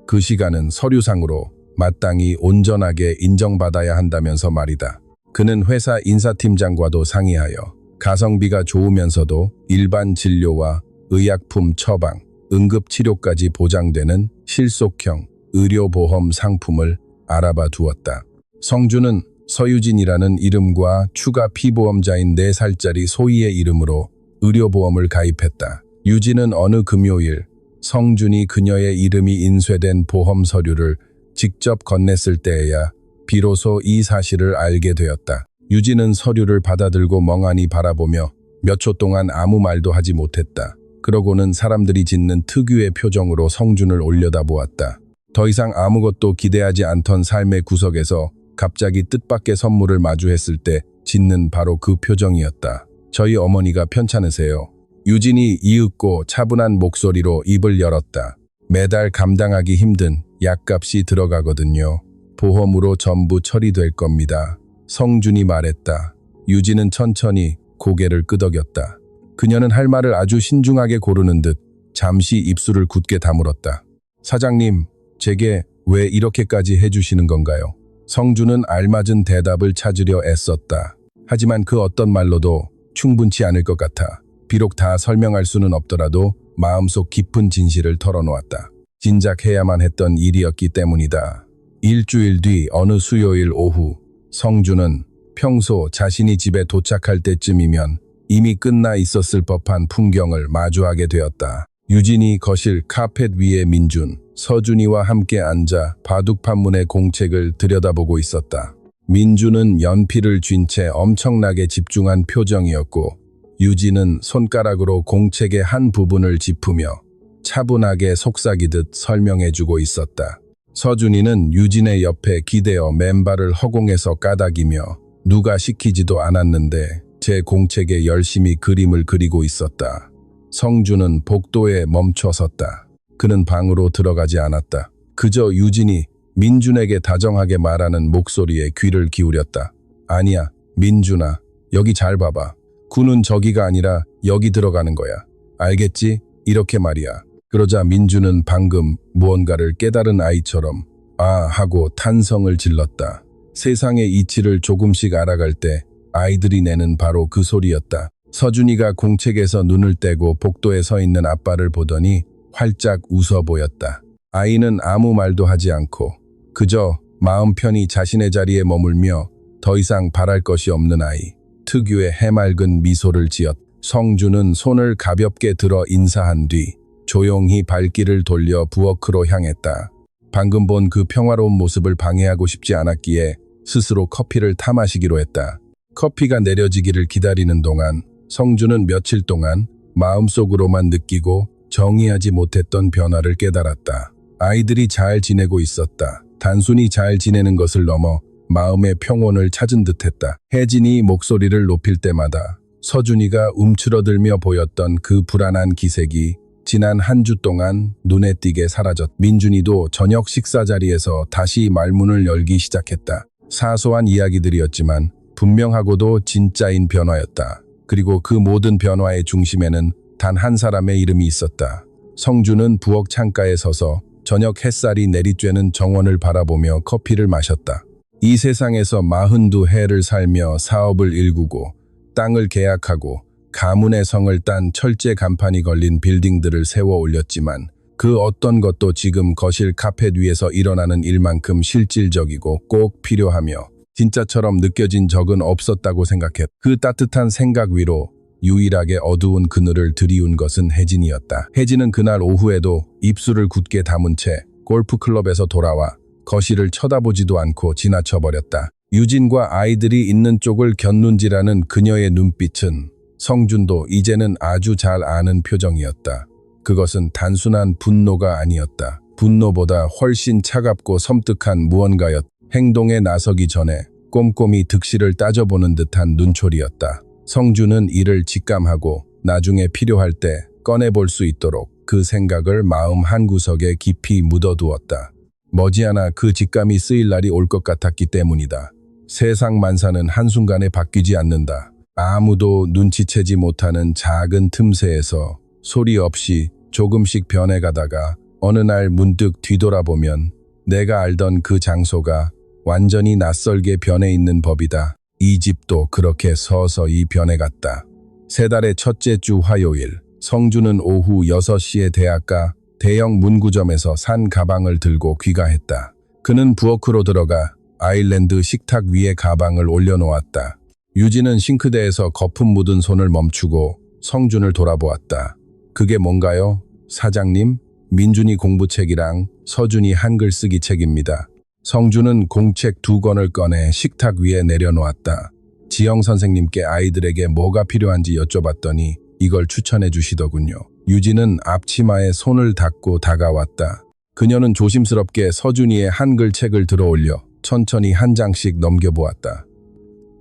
그 시간은 서류상으로 마땅히 온전하게 인정받아야 한다면서 말이다. 그는 회사 인사팀장과도 상의하여 가성비가 좋으면서도 일반 진료와 의약품 처방, 응급치료까지 보장되는 실속형 의료보험 상품을 알아봐 두었다. 성주는 서유진이라는 이름과 추가 피보험자인 4살짜리 소희의 이름으로 의료보험을 가입했다. 유진은 어느 금요일 성준이 그녀의 이름이 인쇄된 보험 서류를 직접 건넸을 때에야 비로소 이 사실을 알게 되었다. 유진은 서류를 받아들고 멍하니 바라보며 몇 초 동안 아무 말도 하지 못했다. 그러고는 사람들이 짓는 특유의 표정으로 성준을 올려다보았다. 더 이상 아무것도 기대하지 않던 삶의 구석에서 갑자기 뜻밖의 선물을 마주했을 때 짓는 바로 그 표정이었다. 저희 어머니가 편찮으세요. 유진이 이윽고 차분한 목소리로 입을 열었다. 매달 감당하기 힘든 약값이 들어가거든요. 보험으로 전부 처리될 겁니다. 성준이 말했다. 유진은 천천히 고개를 끄덕였다. 그녀는 할 말을 아주 신중하게 고르는 듯 잠시 입술을 굳게 다물었다. 사장님, 제게 왜 이렇게까지 해주시는 건가요? 성준은 알맞은 대답을 찾으려 애썼다. 하지만 그 어떤 말로도 충분치 않을 것 같아. 비록 다 설명할 수는 없더라도 마음속 깊은 진실을 털어놓았다. 진작 해야만 했던 일이었기 때문이다. 일주일 뒤 어느 수요일 오후, 성준은 평소 자신이 집에 도착할 때쯤이면 이미 끝나 있었을 법한 풍경을 마주하게 되었다. 유진이 거실 카펫 위에 민준, 서준이와 함께 앉아 바둑 판문의 공책을 들여다보고 있었다. 민준은 연필을 쥔 채 엄청나게 집중한 표정이었고 유진은 손가락으로 공책의 한 부분을 짚으며 차분하게 속삭이듯 설명해주고 있었다. 서준이는 유진의 옆에 기대어 맨발을 허공에서 까닥이며 누가 시키지도 않았는데 제 공책에 열심히 그림을 그리고 있었다. 성준은 복도에 멈춰 섰다. 그는 방으로 들어가지 않았다. 그저 유진이 민준에게 다정하게 말하는 목소리에 귀를 기울였다. 아니야, 민준아, 여기 잘 봐봐. 군은 저기가 아니라 여기 들어가는 거야. 알겠지? 이렇게 말이야. 그러자 민준은 방금 무언가를 깨달은 아이처럼 아 하고 탄성을 질렀다. 세상의 이치를 조금씩 알아갈 때 아이들이 내는 바로 그 소리였다. 서준이가 공책에서 눈을 떼고 복도에 서 있는 아빠를 보더니 활짝 웃어 보였다. 아이는 아무 말도 하지 않고 그저 마음 편히 자신의 자리에 머물며 더 이상 바랄 것이 없는 아이. 특유의 해맑은 미소를 지었. 성준은 손을 가볍게 들어 인사한 뒤 조용히 발길을 돌려 부엌으로 향했다. 방금 본 그 평화로운 모습을 방해하고 싶지 않았기에 스스로 커피를 타 마시기로 했다. 커피가 내려지기를 기다리는 동안 성준은 며칠 동안 마음속으로만 느끼고 정의하지 못했던 변화를 깨달았다. 아이들이 잘 지내고 있었다. 단순히 잘 지내는 것을 넘어 마음의 평온을 찾은 듯했다. 혜진이 목소리를 높일 때마다 서준이가 움츠러들며 보였던 그 불안한 기색이 지난 한 주 동안 눈에 띄게 사라졌다. 민준이도 저녁 식사 자리에서 다시 말문을 열기 시작했다. 사소한 이야기들이었지만 분명하고도 진짜인 변화였다. 그리고 그 모든 변화의 중심에는 단 한 사람의 이름이 있었다. 성준은 부엌 창가에 서서 저녁 햇살이 내리쬐는 정원을 바라보며 커피를 마셨다. 이 세상에서 42해를 살며 사업을 일구고 땅을 계약하고 가문의 성을 딴 철제 간판이 걸린 빌딩들을 세워 올렸지만 그 어떤 것도 지금 거실 카펫 위에서 일어나는 일만큼 실질적이고 꼭 필요하며 진짜처럼 느껴진 적은 없었다고 생각했다. 그 따뜻한 생각 위로 유일하게 어두운 그늘을 들이운 것은 혜진이었다. 혜진은 그날 오후에도 입술을 굳게 다문 채 골프클럽에서 돌아와 거실을 쳐다보지도 않고 지나쳐버렸다. 유진과 아이들이 있는 쪽을 곁눈질하는 그녀의 눈빛은 성준도 이제는 아주 잘 아는 표정이었다. 그것은 단순한 분노가 아니었다. 분노보다 훨씬 차갑고 섬뜩한 무언가였다. 행동에 나서기 전에 꼼꼼히 득실을 따져보는 듯한 눈초리였다. 성준은 이를 직감하고 나중에 필요할 때 꺼내볼 수 있도록 그 생각을 마음 한구석에 깊이 묻어두었다. 머지않아 그 직감이 쓰일 날이 올 것 같았기 때문이다. 세상 만사는 한순간에 바뀌지 않는다. 아무도 눈치채지 못하는 작은 틈새에서 소리 없이 조금씩 변해가다가 어느 날 문득 뒤돌아보면 내가 알던 그 장소가 완전히 낯설게 변해 있는 법이다. 이 집도 그렇게 서서히 변해갔다. 세 달의 첫째 주 화요일, 성준은 오후 6시에 대학가 대형 문구점에서 산 가방을 들고 귀가했다. 그는 부엌으로 들어가 아일랜드 식탁 위에 가방을 올려놓았다. 유진은 싱크대에서 거품 묻은 손을 멈추고 성준을 돌아보았다. 그게 뭔가요? 사장님? 민준이 공부책이랑 서준이 한글 쓰기 책입니다. 성준은 공책 2권을 꺼내 식탁 위에 내려놓았다. 지영 선생님께 아이들에게 뭐가 필요한지 여쭤봤더니 이걸 추천해 주시더군요. 유진은 앞치마에 손을 닦고 다가왔다. 그녀는 조심스럽게 서준이의 한글 책을 들어올려 천천히 한 장씩 넘겨보았다.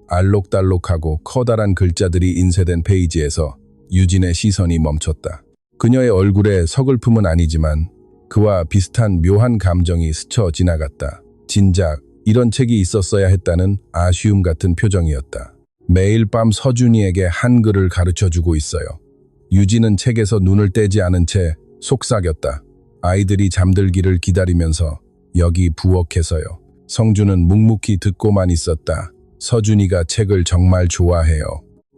알록달록하고 커다란 글자들이 인쇄된 페이지에서 유진의 시선이 멈췄다. 그녀의 얼굴에 서글픔은 아니지만 그와 비슷한 묘한 감정이 스쳐 지나갔다. 진작 이런 책이 있었어야 했다는 아쉬움 같은 표정이었다. 매일 밤 서준이에게 한글을 가르쳐주고 있어요. 유진은 책에서 눈을 떼지 않은 채 속삭였다. 아이들이 잠들기를 기다리면서 여기 부엌에서요. 성준은 묵묵히 듣고만 있었다. 서준이가 책을 정말 좋아해요.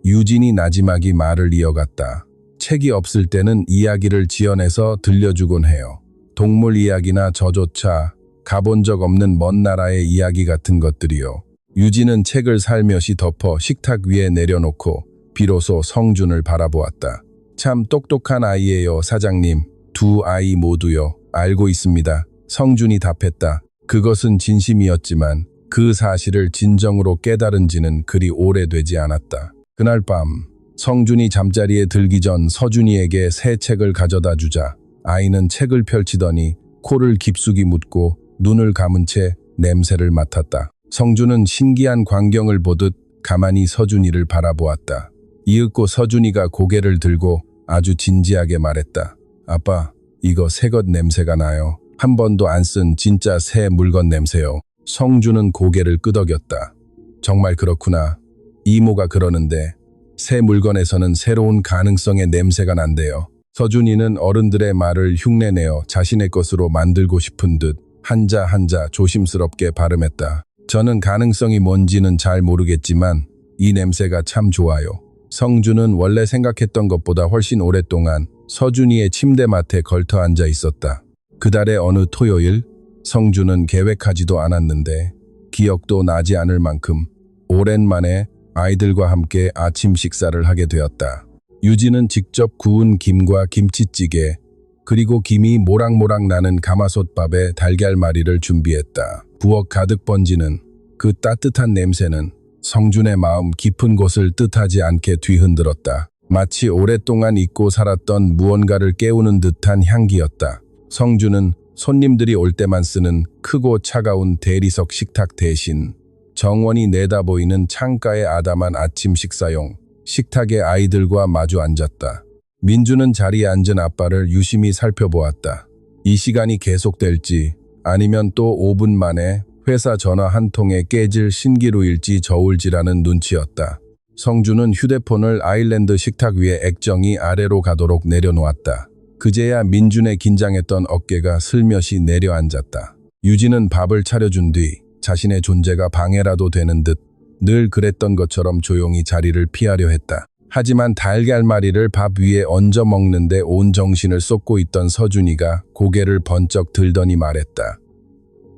유진이 나지막이 말을 이어갔다. 책이 없을 때는 이야기를 지어내서 들려주곤 해요. 동물 이야기나 저조차 가본 적 없는 먼 나라의 이야기 같은 것들이요. 유진은 책을 살며시 덮어 식탁 위에 내려놓고 비로소 성준을 바라보았다. 참 똑똑한 아이예요, 사장님. 두 아이 모두요. 알고 있습니다. 성준이 답했다. 그것은 진심이었지만 그 사실을 진정으로 깨달은 지는 그리 오래되지 않았다. 그날 밤 성준이 잠자리에 들기 전 서준이에게 새 책을 가져다 주자 아이는 책을 펼치더니 코를 깊숙이 묻고 눈을 감은 채 냄새를 맡았다. 성준은 신기한 광경을 보듯 가만히 서준이를 바라보았다. 이윽고 서준이가 고개를 들고 아주 진지하게 말했다. 아빠, 이거 새것 냄새가 나요. 한 번도 안 쓴 진짜 새 물건 냄새요. 성준은 고개를 끄덕였다. 정말 그렇구나. 이모가 그러는데 새 물건에서는 새로운 가능성의 냄새가 난대요. 서준이는 어른들의 말을 흉내내어 자신의 것으로 만들고 싶은 듯 한자 한자 조심스럽게 발음했다. 저는 가능성이 뭔지는 잘 모르겠지만 이 냄새가 참 좋아요. 성준은 원래 생각했던 것보다 훨씬 오랫동안 서준이의 침대맡에 걸터 앉아 있었다. 그달의 어느 토요일, 성준은 계획하지도 않았는데 기억도 나지 않을 만큼 오랜만에 아이들과 함께 아침 식사를 하게 되었다. 유진은 직접 구운 김과 김치찌개, 그리고 김이 모락모락 나는 가마솥밥에 달걀말이를 준비했다. 부엌 가득 번지는 그 따뜻한 냄새는 성준의 마음 깊은 곳을 뜻하지 않게 뒤흔들었다. 마치 오랫동안 잊고 살았던 무언가를 깨우는 듯한 향기였다. 성준은 손님들이 올 때만 쓰는 크고 차가운 대리석 식탁 대신 정원이 내다보이는 창가에 아담한 아침 식사용 식탁에 아이들과 마주 앉았다. 민주는 자리에 앉은 아빠를 유심히 살펴보았다. 이 시간이 계속될지 아니면 또 5분 만에 회사 전화 한 통에 깨질 신기루일지 저울지라는 눈치였다. 성준은 휴대폰을 아일랜드 식탁 위에 액정이 아래로 가도록 내려놓았다. 그제야 민준의 긴장했던 어깨가 슬며시 내려앉았다. 유진은 밥을 차려준 뒤 자신의 존재가 방해라도 되는 듯 늘 그랬던 것처럼 조용히 자리를 피하려 했다. 하지만 달걀말이를 밥 위에 얹어 먹는데 온 정신을 쏟고 있던 서준이가 고개를 번쩍 들더니 말했다.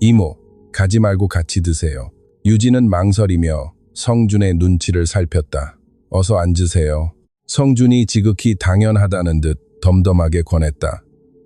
이모, 가지 말고 같이 드세요. 유진은 망설이며 성준의 눈치를 살폈다. 어서 앉으세요. 성준이 지극히 당연하다는 듯 덤덤하게 권했다.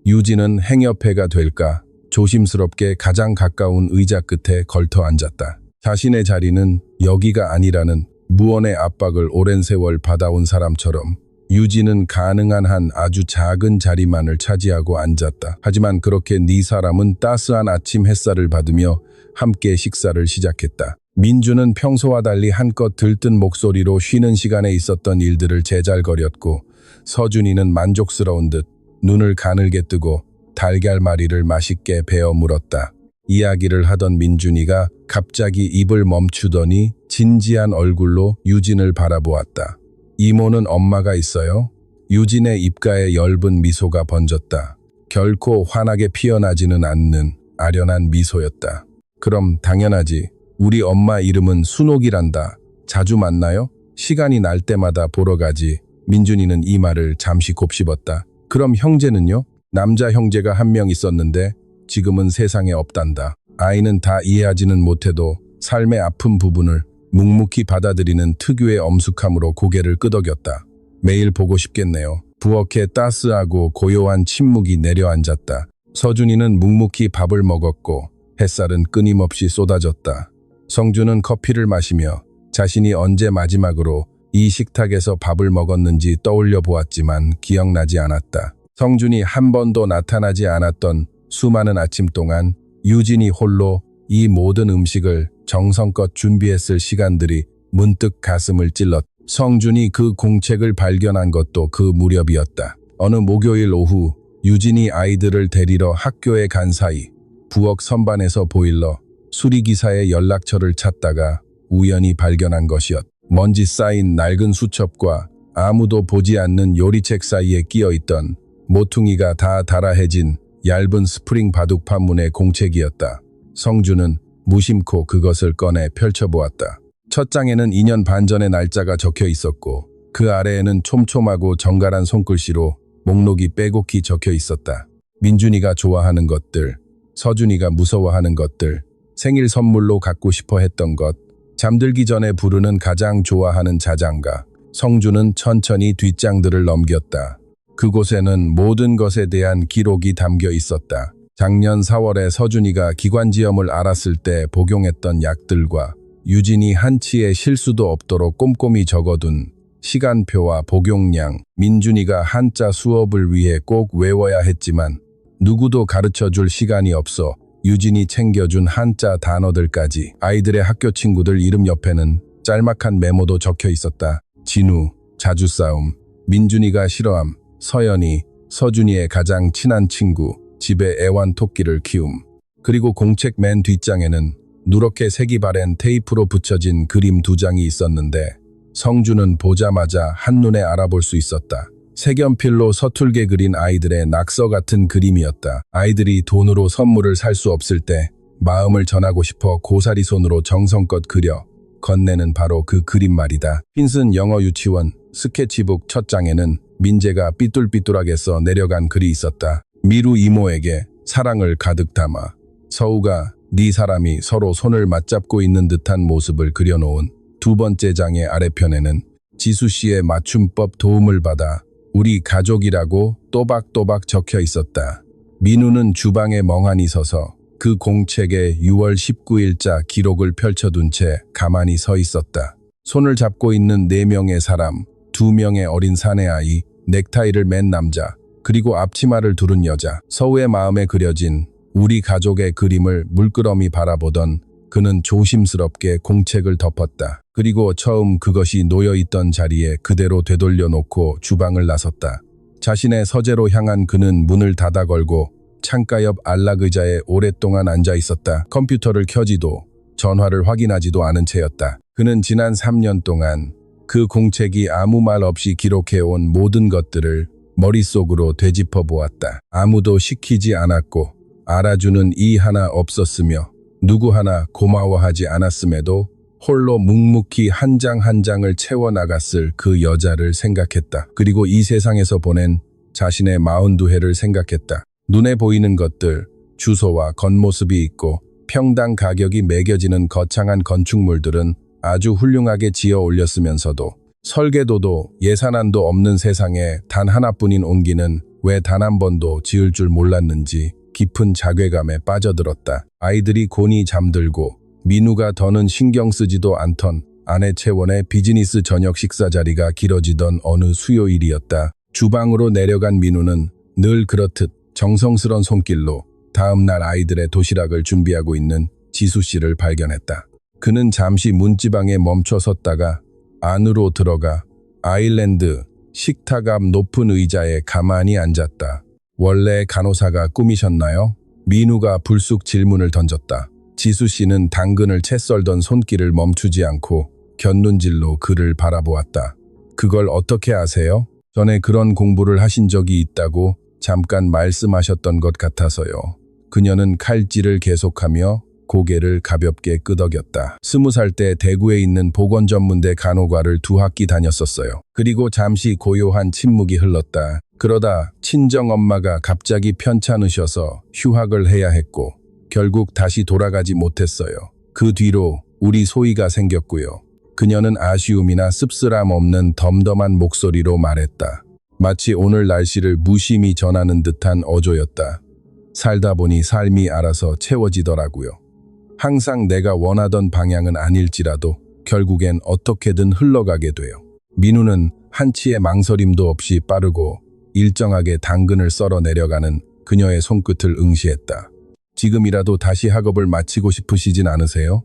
유진은 행여패가 될까 조심스럽게 가장 가까운 의자 끝에 걸터 앉았다. 자신의 자리는 여기가 아니라는 무언의 압박을 오랜 세월 받아온 사람처럼 유진은 가능한 한 아주 작은 자리만을 차지하고 앉았다. 하지만 그렇게 네 사람은 따스한 아침 햇살을 받으며 함께 식사를 시작했다. 민주는 평소와 달리 한껏 들뜬 목소리로 쉬는 시간에 있었던 일들을 제잘거렸고 서준이는 만족스러운 듯 눈을 가늘게 뜨고 달걀말이를 맛있게 베어 물었다. 이야기를 하던 민준이가 갑자기 입을 멈추더니 진지한 얼굴로 유진을 바라보았다. 이모는 엄마가 있어요? 유진의 입가에 엷은 미소가 번졌다. 결코 환하게 피어나지는 않는 아련한 미소였다. 그럼 당연하지. 우리 엄마 이름은 순옥이란다. 자주 만나요? 시간이 날 때마다 보러 가지. 민준이는 이 말을 잠시 곱씹었다. 그럼 형제는요? 남자 형제가 한 명 있었는데 지금은 세상에 없단다. 아이는 다 이해하지는 못해도 삶의 아픈 부분을 묵묵히 받아들이는 특유의 엄숙함으로 고개를 끄덕였다. 매일 보고 싶겠네요. 부엌에 따스하고 고요한 침묵이 내려앉았다. 서준이는 묵묵히 밥을 먹었고 햇살은 끊임없이 쏟아졌다. 성준은 커피를 마시며 자신이 언제 마지막으로 이 식탁에서 밥을 먹었는지 떠올려 보았지만 기억나지 않았다. 성준이 한 번도 나타나지 않았던 수많은 아침 동안 유진이 홀로 이 모든 음식을 정성껏 준비했을 시간들이 문득 가슴을 찔렀다. 성준이 그 공책을 발견한 것도 그 무렵이었다. 어느 목요일 오후 유진이 아이들을 데리러 학교에 간 사이 부엌 선반에서 보일러 수리기사의 연락처를 찾다가 우연히 발견한 것이었다. 먼지 쌓인 낡은 수첩과 아무도 보지 않는 요리책 사이에 끼어있던 모퉁이가 다 달아해진 얇은 스프링 바둑 판문의 공책이었다. 성준은 무심코 그것을 꺼내 펼쳐보았다. 첫 장에는 2년 반 전의 날짜가 적혀 있었고 그 아래에는 촘촘하고 정갈한 손글씨로 목록이 빼곡히 적혀 있었다. 민준이가 좋아하는 것들, 서준이가 무서워하는 것들, 생일 선물로 갖고 싶어 했던 것, 잠들기 전에 부르는 가장 좋아하는 자장가. 성준은 천천히 뒷장들을 넘겼다. 그곳에는 모든 것에 대한 기록이 담겨 있었다. 작년 4월에 서준이가 기관지염을 앓았을 때 복용했던 약들과 유진이 한치의 실수도 없도록 꼼꼼히 적어둔 시간표와 복용량, 민준이가 한자 수업을 위해 꼭 외워야 했지만 누구도 가르쳐줄 시간이 없어 유진이 챙겨준 한자 단어들까지. 아이들의 학교 친구들 이름 옆에는 짤막한 메모도 적혀 있었다. 진우, 자주 싸움, 민준이가 싫어함, 서연이, 서준이의 가장 친한 친구, 집에 애완토끼를 키움. 그리고 공책 맨 뒷장에는 누렇게 색이 바랜 테이프로 붙여진 그림 2장이 있었는데 성준은 보자마자 한눈에 알아볼 수 있었다. 색연필로 서툴게 그린 아이들의 낙서 같은 그림이었다. 아이들이 돈으로 선물을 살 수 없을 때 마음을 전하고 싶어 고사리 손으로 정성껏 그려 건네는 바로 그 그림 말이다. 핀슨 영어 유치원 스케치북 첫 장에는 민재가 삐뚤삐뚤하게 써 내려간 글이 있었다. 미루 이모에게 사랑을 가득 담아. 서우가 네 사람이 서로 손을 맞잡고 있는 듯한 모습을 그려놓은 두 번째 장의 아래편에는 지수씨의 맞춤법 도움을 받아 우리 가족이라고 또박또박 적혀 있었다. 민우는 주방에 멍하니 서서 그 공책에 6월 19일자 기록을 펼쳐둔 채 가만히 서 있었다. 손을 잡고 있는 4명의 사람, 2명의 어린 사내아이, 넥타이를 맨 남자, 그리고 앞치마를 두른 여자. 서우의 마음에 그려진 우리 가족의 그림을 물끄러미 바라보던 그는 조심스럽게 공책을 덮었다. 그리고 처음 그것이 놓여있던 자리에 그대로 되돌려 놓고 주방을 나섰다. 자신의 서재로 향한 그는 문을 닫아 걸고 창가 옆 안락의자에 오랫동안 앉아 있었다. 컴퓨터를 켜지도 전화를 확인하지도 않은 채였다. 그는 지난 3년 동안 그 공책이 아무 말 없이 기록해온 모든 것들을 머릿속으로 되짚어 보았다. 아무도 시키지 않았고 알아주는 이 하나 없었으며 누구 하나 고마워하지 않았음에도 홀로 묵묵히 한 장 한 장을 채워나갔을 그 여자를 생각했다. 그리고 이 세상에서 보낸 자신의 42회를 생각했다. 눈에 보이는 것들, 주소와 겉모습이 있고 평당 가격이 매겨지는 거창한 건축물들은 아주 훌륭하게 지어 올렸으면서도 설계도도 예산안도 없는 세상에 단 하나뿐인 온기는 왜 단 한 번도 지을 줄 몰랐는지 깊은 자괴감에 빠져들었다. 아이들이 곤히 잠들고 민우가 더는 신경 쓰지도 않던 아내 채원의 비즈니스 저녁 식사 자리가 길어지던 어느 수요일이었다. 주방으로 내려간 민우는 늘 그렇듯 정성스런 손길로 다음날 아이들의 도시락을 준비하고 있는 지수 씨를 발견했다. 그는 잠시 문지방에 멈춰 섰다가 안으로 들어가 아일랜드 식탁 앞 높은 의자에 가만히 앉았다. 원래 간호사가 꿈이셨나요? 민우가 불쑥 질문을 던졌다. 지수 씨는 당근을 채 썰던 손길을 멈추지 않고 곁눈질로 그를 바라보았다. 그걸 어떻게 아세요? 전에 그런 공부를 하신 적이 있다고 잠깐 말씀하셨던 것 같아서요. 그녀는 칼질을 계속하며 고개를 가볍게 끄덕였다. 20살 때 대구에 있는 보건전문대 간호과를 2학기 다녔었어요. 그리고 잠시 고요한 침묵이 흘렀다. 그러다 친정엄마가 갑자기 편찮으셔서 휴학을 해야 했고 결국 다시 돌아가지 못했어요. 그 뒤로 우리 소희가 생겼고요. 그녀는 아쉬움이나 씁쓸함 없는 덤덤한 목소리로 말했다. 마치 오늘 날씨를 무심히 전하는 듯한 어조였다. 살다 보니 삶이 알아서 채워지더라고요. 항상 내가 원하던 방향은 아닐지라도 결국엔 어떻게든 흘러가게 돼요. 민우는 한치의 망설임도 없이 빠르고 일정하게 당근을 썰어 내려가는 그녀의 손끝을 응시했다. 지금이라도 다시 학업을 마치고 싶으시진 않으세요?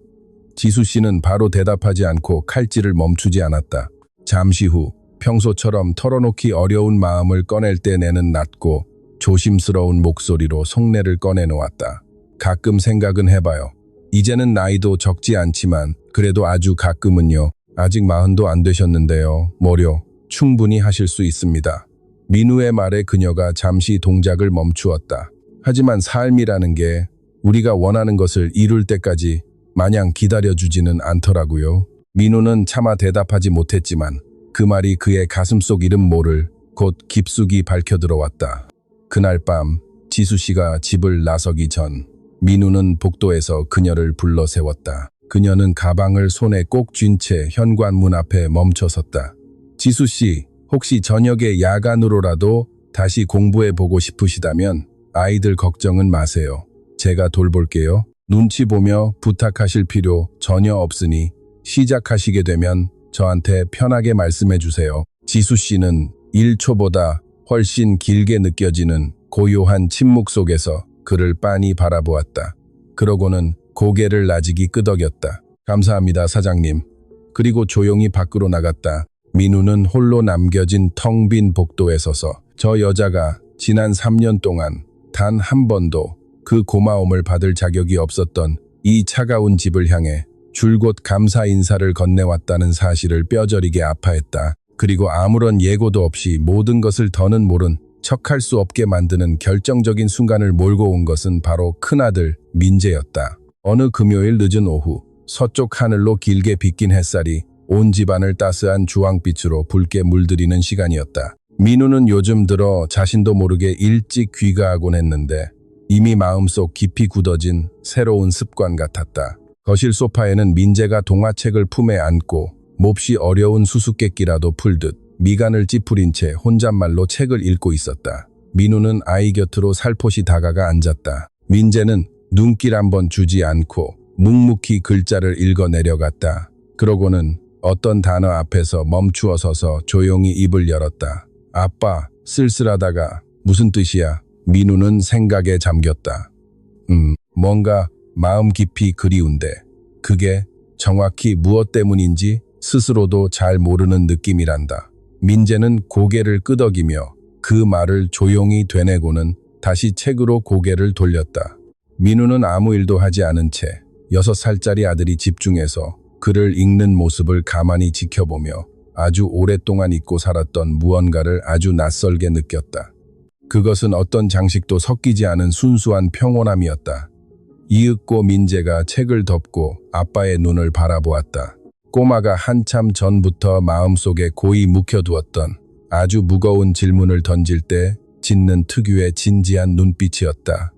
지수 씨는 바로 대답하지 않고 칼질을 멈추지 않았다. 잠시 후 평소처럼 털어놓기 어려운 마음을 꺼낼 때 내는 낮고 조심스러운 목소리로 속내를 꺼내놓았다. 가끔 생각은 해봐요. 이제는 나이도 적지 않지만 그래도 아주 가끔은요. 아직 40도 안 되셨는데요. 뭐려 충분히 하실 수 있습니다. 민우의 말에 그녀가 잠시 동작을 멈추었다. 하지만 삶이라는 게 우리가 원하는 것을 이룰 때까지 마냥 기다려주지는 않더라고요. 민우는 차마 대답하지 못했지만 그 말이 그의 가슴속 이름 모를 곧 깊숙이 밝혀들어왔다. 그날 밤 지수 씨가 집을 나서기 전 민우는 복도에서 그녀를 불러 세웠다. 그녀는 가방을 손에 꼭 쥔 채 현관문 앞에 멈춰섰다. 지수 씨, 혹시 저녁에 야간으로라도 다시 공부해보고 싶으시다면 아이들 걱정은 마세요. 제가 돌볼게요. 눈치 보며 부탁하실 필요 전혀 없으니 시작하시게 되면 저한테 편하게 말씀해 주세요. 지수 씨는 1초보다 훨씬 길게 느껴지는 고요한 침묵 속에서 그를 빤히 바라보았다. 그러고는 고개를 나직이 끄덕였다. 감사합니다, 사장님. 그리고 조용히 밖으로 나갔다. 민우는 홀로 남겨진 텅 빈 복도에 서서 저 여자가 지난 3년 동안 단 한 번도 그 고마움을 받을 자격이 없었던 이 차가운 집을 향해 줄곧 감사 인사를 건네왔다는 사실을 뼈저리게 아파했다. 그리고 아무런 예고도 없이 모든 것을 더는 모른 척할 수 없게 만드는 결정적인 순간을 몰고 온 것은 바로 큰아들 민재였다. 어느 금요일 늦은 오후 서쪽 하늘로 길게 빗긴 햇살이 온 집안을 따스한 주황빛으로 붉게 물들이는 시간이었다. 민우는 요즘 들어 자신도 모르게 일찍 귀가하곤 했는데 이미 마음속 깊이 굳어진 새로운 습관 같았다. 거실 소파에는 민재가 동화책을 품에 안고 몹시 어려운 수수께끼라도 풀듯 미간을 찌푸린 채 혼잣말로 책을 읽고 있었다. 민우는 아이 곁으로 살포시 다가가 앉았다. 민재는 눈길 한번 주지 않고 묵묵히 글자를 읽어 내려갔다. 그러고는 어떤 단어 앞에서 멈추어 서서 조용히 입을 열었다. 아빠, 쓸쓸하다가 무슨 뜻이야? 민우는 생각에 잠겼다. 뭔가 마음 깊이 그리운데 그게 정확히 무엇 때문인지 스스로도 잘 모르는 느낌이란다. 민재는 고개를 끄덕이며 그 말을 조용히 되뇌고는 다시 책으로 고개를 돌렸다. 민우는 아무 일도 하지 않은 채 6살짜리 아들이 집중해서 글을 읽는 모습을 가만히 지켜보며 아주 오랫동안 잊고 살았던 무언가를 아주 낯설게 느꼈다. 그것은 어떤 장식도 섞이지 않은 순수한 평온함이었다. 이윽고 민재가 책을 덮고 아빠의 눈을 바라보았다. 꼬마가 한참 전부터 마음속에 고이 묵혀두었던 아주 무거운 질문을 던질 때 짓는 특유의 진지한 눈빛이었다.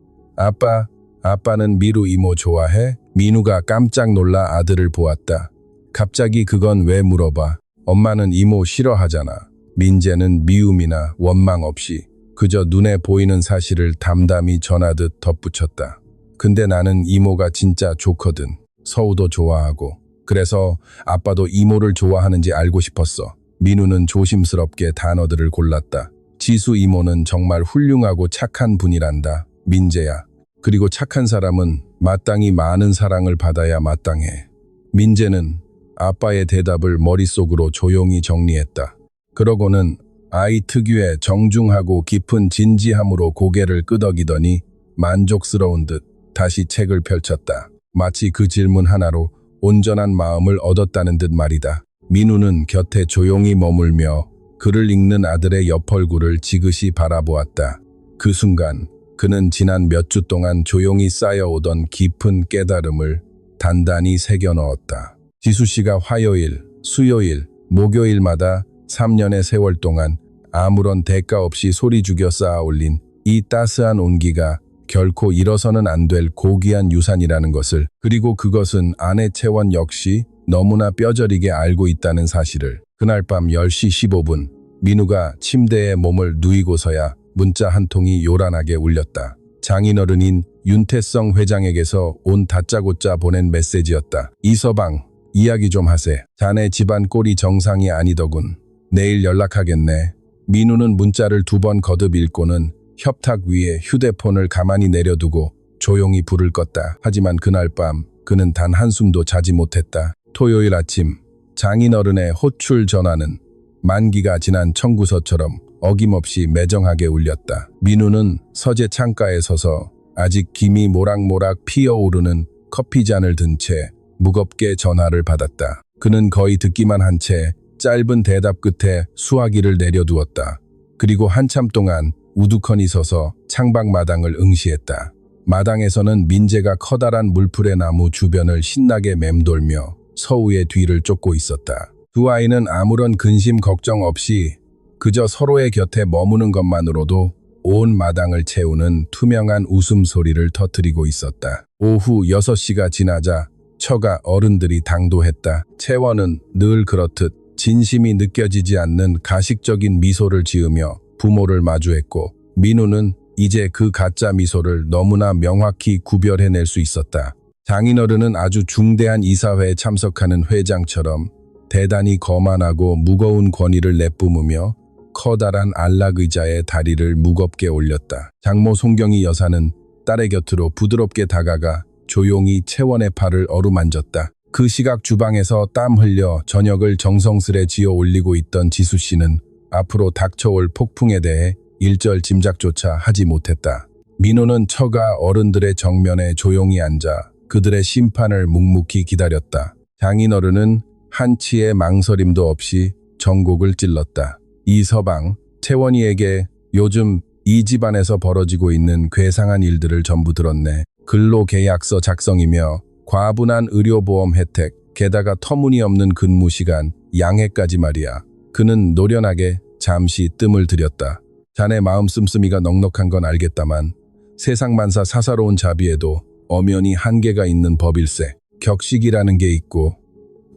아빠는 미루 이모 좋아해? 민우가 깜짝 놀라 아들을 보았다. 갑자기 그건 왜 물어봐? 엄마는 이모 싫어하잖아. 민재는 미움이나 원망 없이 그저 눈에 보이는 사실을 담담히 전하듯 덧붙였다. 근데 나는 이모가 진짜 좋거든. 서우도 좋아하고. 그래서 아빠도 이모를 좋아하는지 알고 싶었어. 민우는 조심스럽게 단어들을 골랐다. 지수 이모는 정말 훌륭하고 착한 분이란다. 민재야. 그리고 착한 사람은 마땅히 많은 사랑을 받아야 마땅해. 민재는 아빠의 대답을 머릿속으로 조용히 정리했다. 그러고는 아이 특유의 정중하고 깊은 진지함으로 고개를 끄덕이더니 만족스러운 듯 다시 책을 펼쳤다. 마치 그 질문 하나로 온전한 마음을 얻었다는 듯 말이다. 민우는 곁에 조용히 머물며 글을 읽는 아들의 옆 얼굴을 지그시 바라보았다. 그 순간 그는 지난 몇 주 동안 조용히 쌓여오던 깊은 깨달음을 단단히 새겨 넣었다. 지수 씨가 화요일, 수요일, 목요일마다 3년의 세월 동안 아무런 대가 없이 소리 죽여 쌓아 올린 이 따스한 온기가 결코 잃어서는 안 될 고귀한 유산이라는 것을, 그리고 그것은 아내 채원 역시 너무나 뼈저리게 알고 있다는 사실을. 그날 밤 10시 15분 민우가 침대에 몸을 누이고서야 문자 한 통이 요란하게 울렸다. 장인어른인 윤태성 회장에게서 온 다짜고짜 보낸 메시지였다. 이서방, 이야기 좀 하세. 자네 집안 꼴이 정상이 아니더군. 내일 연락하겠네. 민우는 문자를 2번 거듭 읽고는 협탁 위에 휴대폰을 가만히 내려두고 조용히 불을 껐다. 하지만 그날 밤 그는 단 한숨도 자지 못했다. 토요일 아침 장인어른의 호출 전화는 만기가 지난 청구서처럼 어김없이 매정하게 울렸다. 민우는 서재 창가에 서서 아직 김이 모락모락 피어오르는 커피잔을 든 채 무겁게 전화를 받았다. 그는 거의 듣기만 한 채 짧은 대답 끝에 수화기를 내려두었다. 그리고 한참 동안 우두커니 서서 창밖 마당을 응시했다. 마당에서는 민재가 커다란 물풀의 나무 주변을 신나게 맴돌며 서우의 뒤를 쫓고 있었다. 두 아이는 아무런 근심 걱정 없이 그저 서로의 곁에 머무는 것만으로도 온 마당을 채우는 투명한 웃음소리를 터뜨리고 있었다. 오후 6시가 지나자 처가 어른들이 당도했다. 채원은 늘 그렇듯 진심이 느껴지지 않는 가식적인 미소를 지으며 부모를 마주했고, 민우는 이제 그 가짜 미소를 너무나 명확히 구별해낼 수 있었다. 장인어른은 아주 중대한 이사회에 참석하는 회장처럼 대단히 거만하고 무거운 권위를 내뿜으며 커다란 안락의자의 다리를 무겁게 올렸다. 장모 송경희 여사는 딸의 곁으로 부드럽게 다가가 조용히 채원의 팔을 어루만졌다. 그 시각 주방에서 땀 흘려 저녁을 정성스레 지어 올리고 있던 지수 씨는 앞으로 닥쳐올 폭풍에 대해 일절 짐작조차 하지 못했다. 민호는 처가 어른들의 정면에 조용히 앉아 그들의 심판을 묵묵히 기다렸다. 장인어른은 한치의 망설임도 없이 전곡을 찔렀다. 이서방, 채원이에게 요즘 이 집안에서 벌어지고 있는 괴상한 일들을 전부 들었네. 근로계약서 작성이며 과분한 의료보험 혜택, 게다가 터무니없는 근무 시간, 양해까지 말이야. 그는 노련하게 잠시 뜸을 들였다. 자네 마음 씀씀이가 넉넉한 건 알겠다만 세상만사 사사로운 자비에도 엄연히 한계가 있는 법일세. 격식이라는 게 있고,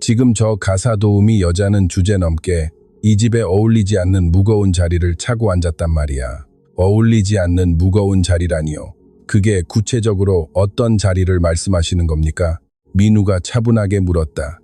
지금 저 가사 도우미 여자는 주제넘게 이 집에 어울리지 않는 무거운 자리를 차고 앉았단 말이야. 어울리지 않는 무거운 자리라니요. 그게 구체적으로 어떤 자리를 말씀하시는 겁니까? 민우가 차분하게 물었다.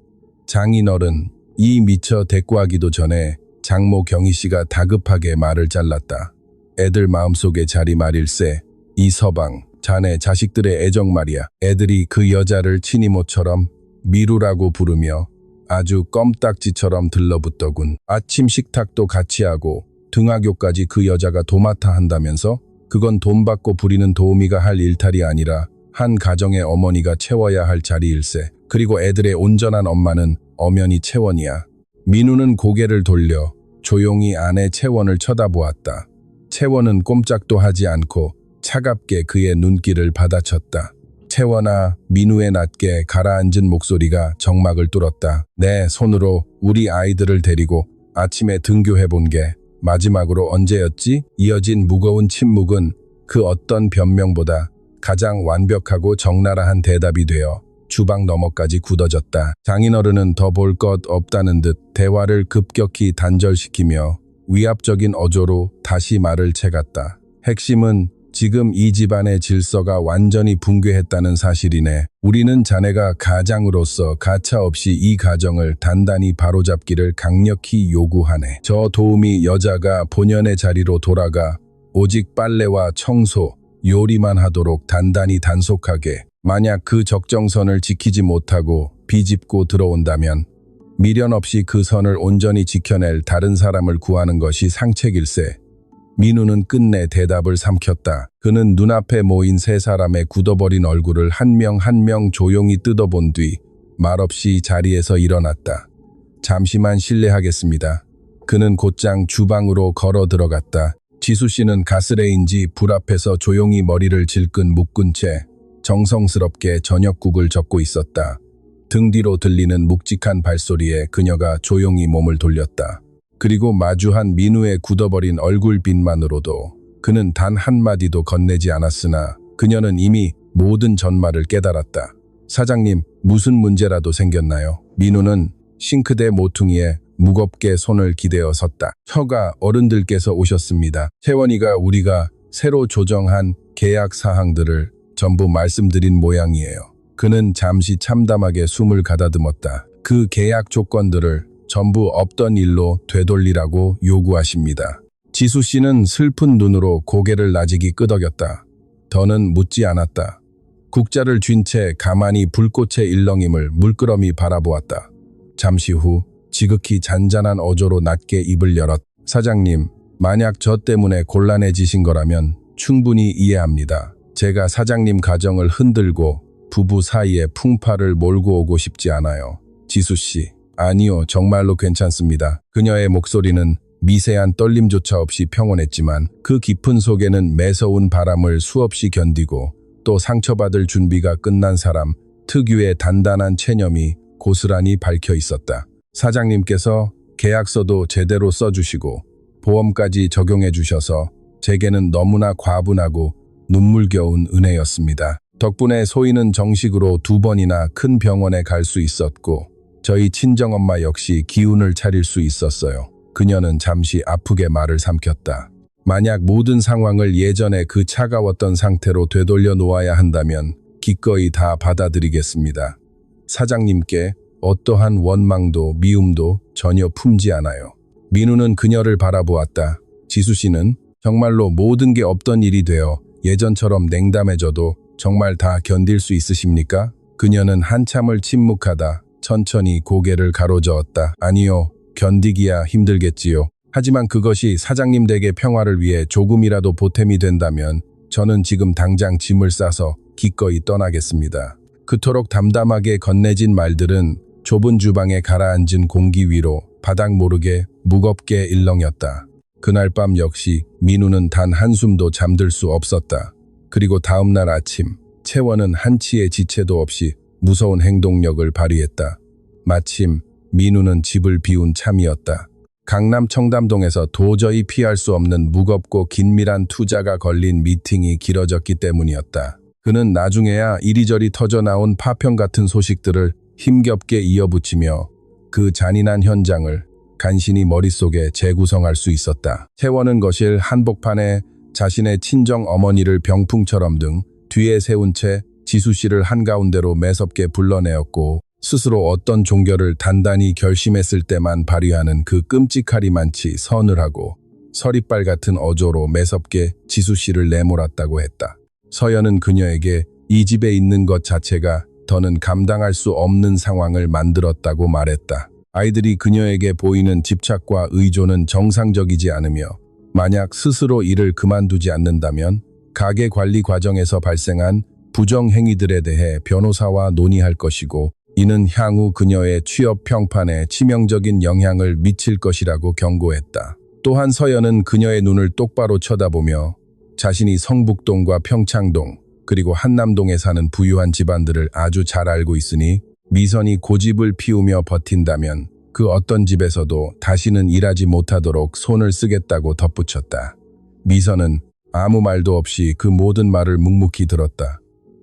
장인어른, 이 미처 대꾸하기도 전에 장모 경희 씨가 다급하게 말을 잘랐다. 애들 마음속의 자리 말일세. 이 서방, 자네 자식들의 애정 말이야. 애들이 그 여자를 친이모처럼 미루라고 부르며 아주 껌딱지처럼 들러붙더군. 아침 식탁도 같이 하고 등하교까지 그 여자가 도맡아 한다면서? 그건 돈 받고 부리는 도우미가 할 일탈이 아니라 한 가정의 어머니가 채워야 할 자리일세. 그리고 애들의 온전한 엄마는 엄연히 채원이야. 민우는 고개를 돌려 조용히 아내 채원을 쳐다보았다. 채원은 꼼짝도 하지 않고 차갑게 그의 눈길을 받아쳤다. 채원아, 민우의 낮게 가라앉은 목소리가 정막을 뚫었다. 내 손으로 우리 아이들을 데리고 아침에 등교해 본 게 마지막으로 언제였지? 이어진 무거운 침묵은 그 어떤 변명보다 가장 완벽하고 적나라한 대답이 되어 주방 너머까지 굳어졌다. 장인어른은 더 볼 것 없다는 듯 대화를 급격히 단절시키며 위압적인 어조로 다시 말을 채갔다. 핵심은 지금 이 집안의 질서가 완전히 붕괴했다는 사실이네. 우리는 자네가 가장으로서 가차없이 이 가정을 단단히 바로잡기를 강력히 요구하네. 저 도우미 여자가 본연의 자리로 돌아가 오직 빨래와 청소, 요리만 하도록 단단히 단속하게. 만약 그 적정선을 지키지 못하고 비집고 들어온다면 미련 없이 그 선을 온전히 지켜낼 다른 사람을 구하는 것이 상책일세. 민우는 끝내 대답을 삼켰다. 그는 눈앞에 모인 세 사람의 굳어버린 얼굴을 한 명 한 명 조용히 뜯어본 뒤 말없이 자리에서 일어났다. 잠시만 실례하겠습니다. 그는 곧장 주방으로 걸어 들어갔다. 지수 씨는 가스레인지 불 앞에서 조용히 머리를 질끈 묶은 채 정성스럽게 저녁국을 젓고 있었다. 등 뒤로 들리는 묵직한 발소리에 그녀가 조용히 몸을 돌렸다. 그리고 마주한 민우의 굳어버린 얼굴빛만으로도 그는 단 한마디도 건네지 않았으나 그녀는 이미 모든 전말을 깨달았다. 사장님, 무슨 문제라도 생겼나요? 민우는 싱크대 모퉁이에 무겁게 손을 기대어 섰다. 처가 어른들께서 오셨습니다. 채원이가 우리가 새로 조정한 계약 사항들을 전부 말씀드린 모양이에요. 그는 잠시 참담하게 숨을 가다듬었다. 그 계약 조건들을 전부 없던 일로 되돌리라고 요구하십니다. 지수 씨는 슬픈 눈으로 고개를 나직이 끄덕였다. 더는 묻지 않았다. 국자를 쥔 채 가만히 불꽃의 일렁임을 물끄러미 바라보았다. 잠시 후 지극히 잔잔한 어조로 낮게 입을 열었. 사장님, 만약 저 때문에 곤란해지신 거라면 충분히 이해합니다. 제가 사장님 가정을 흔들고 부부 사이에 풍파를 몰고 오고 싶지 않아요. 지수 씨, 아니요, 정말로 괜찮습니다. 그녀의 목소리는 미세한 떨림조차 없이 평온했지만 그 깊은 속에는 매서운 바람을 수없이 견디고 또 상처받을 준비가 끝난 사람 특유의 단단한 체념이 고스란히 밝혀 있었다. 사장님께서 계약서도 제대로 써주시고 보험까지 적용해 주셔서 제게는 너무나 과분하고 눈물겨운 은혜였습니다. 덕분에 소희는 정식으로 2번이나 큰 병원에 갈 수 있었고 저희 친정엄마 역시 기운을 차릴 수 있었어요. 그녀는 잠시 아프게 말을 삼켰다. 만약 모든 상황을 예전에 그 차가웠던 상태로 되돌려 놓아야 한다면 기꺼이 다 받아들이겠습니다. 사장님께 어떠한 원망도 미움도 전혀 품지 않아요. 민우는 그녀를 바라보았다. 지수 씨는 정말로 모든 게 없던 일이 되어 예전처럼 냉담해져도 정말 다 견딜 수 있으십니까? 그녀는 한참을 침묵하다 천천히 고개를 가로저었다. 아니요, 견디기야 힘들겠지요. 하지만 그것이 사장님 댁의 평화를 위해 조금이라도 보탬이 된다면 저는 지금 당장 짐을 싸서 기꺼이 떠나겠습니다. 그토록 담담하게 건네진 말들은 좁은 주방에 가라앉은 공기 위로 바닥 모르게 무겁게 일렁였다. 그날 밤 역시 민우는 단 한숨도 잠들 수 없었다. 그리고 다음 날 아침, 채원은 한치의 지체도 없이 무서운 행동력을 발휘했다. 마침 민우는 집을 비운 참이었다. 강남 청담동에서 도저히 피할 수 없는 무겁고 긴밀한 투자가 걸린 미팅이 길어졌기 때문이었다. 그는 나중에야 이리저리 터져나온 파편 같은 소식들을 힘겹게 이어붙이며 그 잔인한 현장을 간신히 머릿속에 재구성할 수 있었다. 채원은 거실 한복판에 자신의 친정 어머니를 병풍처럼 등 뒤에 세운 채 지수 씨를 한가운데로 매섭게 불러내었고 스스로 어떤 종결을 단단히 결심했을 때만 발휘하는 그 끔찍하리만치 서늘하고 서리빨 같은 어조로 매섭게 지수 씨를 내몰았다고 했다. 서연은 그녀에게 이 집에 있는 것 자체가 더는 감당할 수 없는 상황을 만들었다고 말했다. 아이들이 그녀에게 보이는 집착과 의존은 정상적이지 않으며 만약 스스로 일을 그만두지 않는다면 가게 관리 과정에서 발생한 부정행위들에 대해 변호사와 논의할 것이고 이는 향후 그녀의 취업 평판에 치명적인 영향을 미칠 것이라고 경고했다. 또한 서연은 그녀의 눈을 똑바로 쳐다보며 자신이 성북동과 평창동, 그리고 한남동에 사는 부유한 집안들을 아주 잘 알고 있으니 미선이 고집을 피우며 버틴다면 그 어떤 집에서도 다시는 일하지 못하도록 손을 쓰겠다고 덧붙였다. 미선은 아무 말도 없이 그 모든 말을 묵묵히 들었다.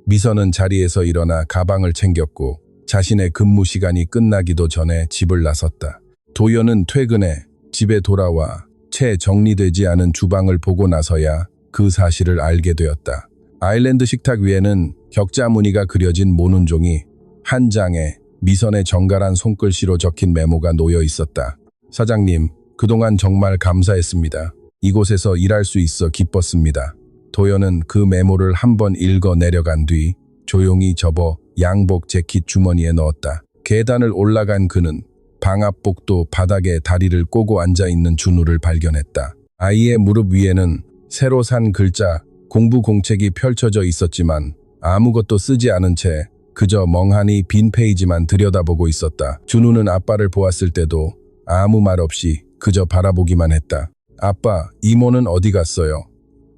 미선은 자리에서 일어나 가방을 챙겼고 자신의 근무 시간이 끝나기도 전에 집을 나섰다. 도연은 퇴근해 집에 돌아와 채 정리되지 않은 주방을 보고 나서야 그 사실을 알게 되었다. 아일랜드 식탁 위에는 격자 무늬가 그려진 모눈종이 한 장에 미선의 정갈한 손글씨로 적힌 메모가 놓여 있었다. 사장님, 그동안 정말 감사했습니다. 이곳에서 일할 수 있어 기뻤습니다. 도연은 그 메모를 한번 읽어 내려간 뒤 조용히 접어 양복 재킷 주머니에 넣었다. 계단을 올라간 그는 방 앞 복도 바닥에 다리를 꼬고 앉아있는 준우를 발견했다. 아이의 무릎 위에는 새로 산 글자 공부 공책이 펼쳐져 있었지만 아무것도 쓰지 않은 채 그저 멍하니 빈 페이지만 들여다보고 있었다. 준우는 아빠를 보았을 때도 아무 말 없이 그저 바라보기만 했다. 아빠, 이모는 어디 갔어요?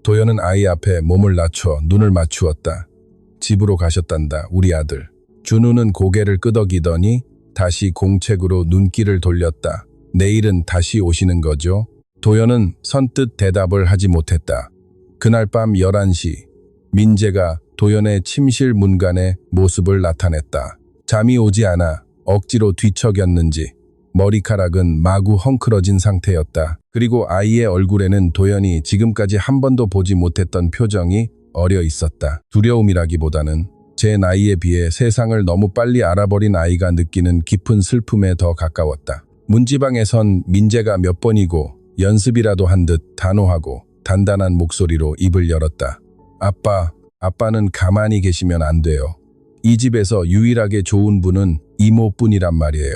도연은 아이 앞에 몸을 낮춰 눈을 맞추었다. 집으로 가셨단다, 우리 아들. 준우는 고개를 끄덕이더니 다시 공책으로 눈길을 돌렸다. 내일은 다시 오시는 거죠? 도연은 선뜻 대답을 하지 못했다. 그날 밤 11시, 민재가 도연의 침실 문간에 모습을 나타냈다. 잠이 오지 않아 억지로 뒤척였는지 머리카락은 마구 헝클어진 상태였다. 그리고 아이의 얼굴에는 도연이 지금까지 한 번도 보지 못했던 표정이 어려 있었다. 두려움이라기보다는 제 나이에 비해 세상을 너무 빨리 알아버린 아이가 느끼는 깊은 슬픔에 더 가까웠다. 문지방에선 민재가 몇 번이고 연습이라도 한 듯 단호하고 단단한 목소리로 입을 열었다. 아빠는 가만히 계시면 안 돼요. 이 집에서 유일하게 좋은 분은 이모뿐이란 말이에요.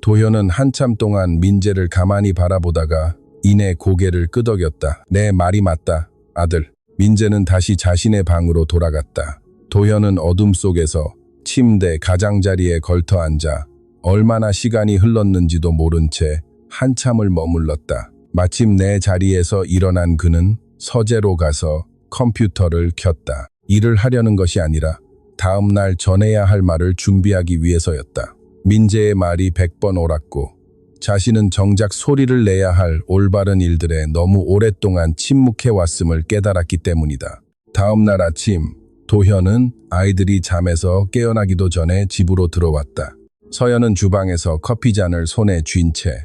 도현은 한참 동안 민재를 가만히 바라보다가 이내 고개를 끄덕였다. 내 말이 맞다, 아들. 민재는 다시 자신의 방으로 돌아갔다. 도현은 어둠 속에서 침대 가장자리에 걸터 앉아 얼마나 시간이 흘렀는지도 모른 채 한참을 머물렀다. 마침 내 자리에서 일어난 그는 서재로 가서 컴퓨터를 켰다. 일을 하려는 것이 아니라 다음 날 전해야 할 말을 준비하기 위해서였다. 민재의 말이 100번 옳았고 자신은 정작 소리를 내야 할 올바른 일들에 너무 오랫동안 침묵해왔음을 깨달았기 때문이다. 다음 날 아침 도현은 아이들이 잠에서 깨어나기도 전에 집으로 들어왔다. 서연은 주방에서 커피잔을 손에 쥔 채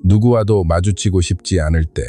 누구와도 마주치고 싶지 않을 때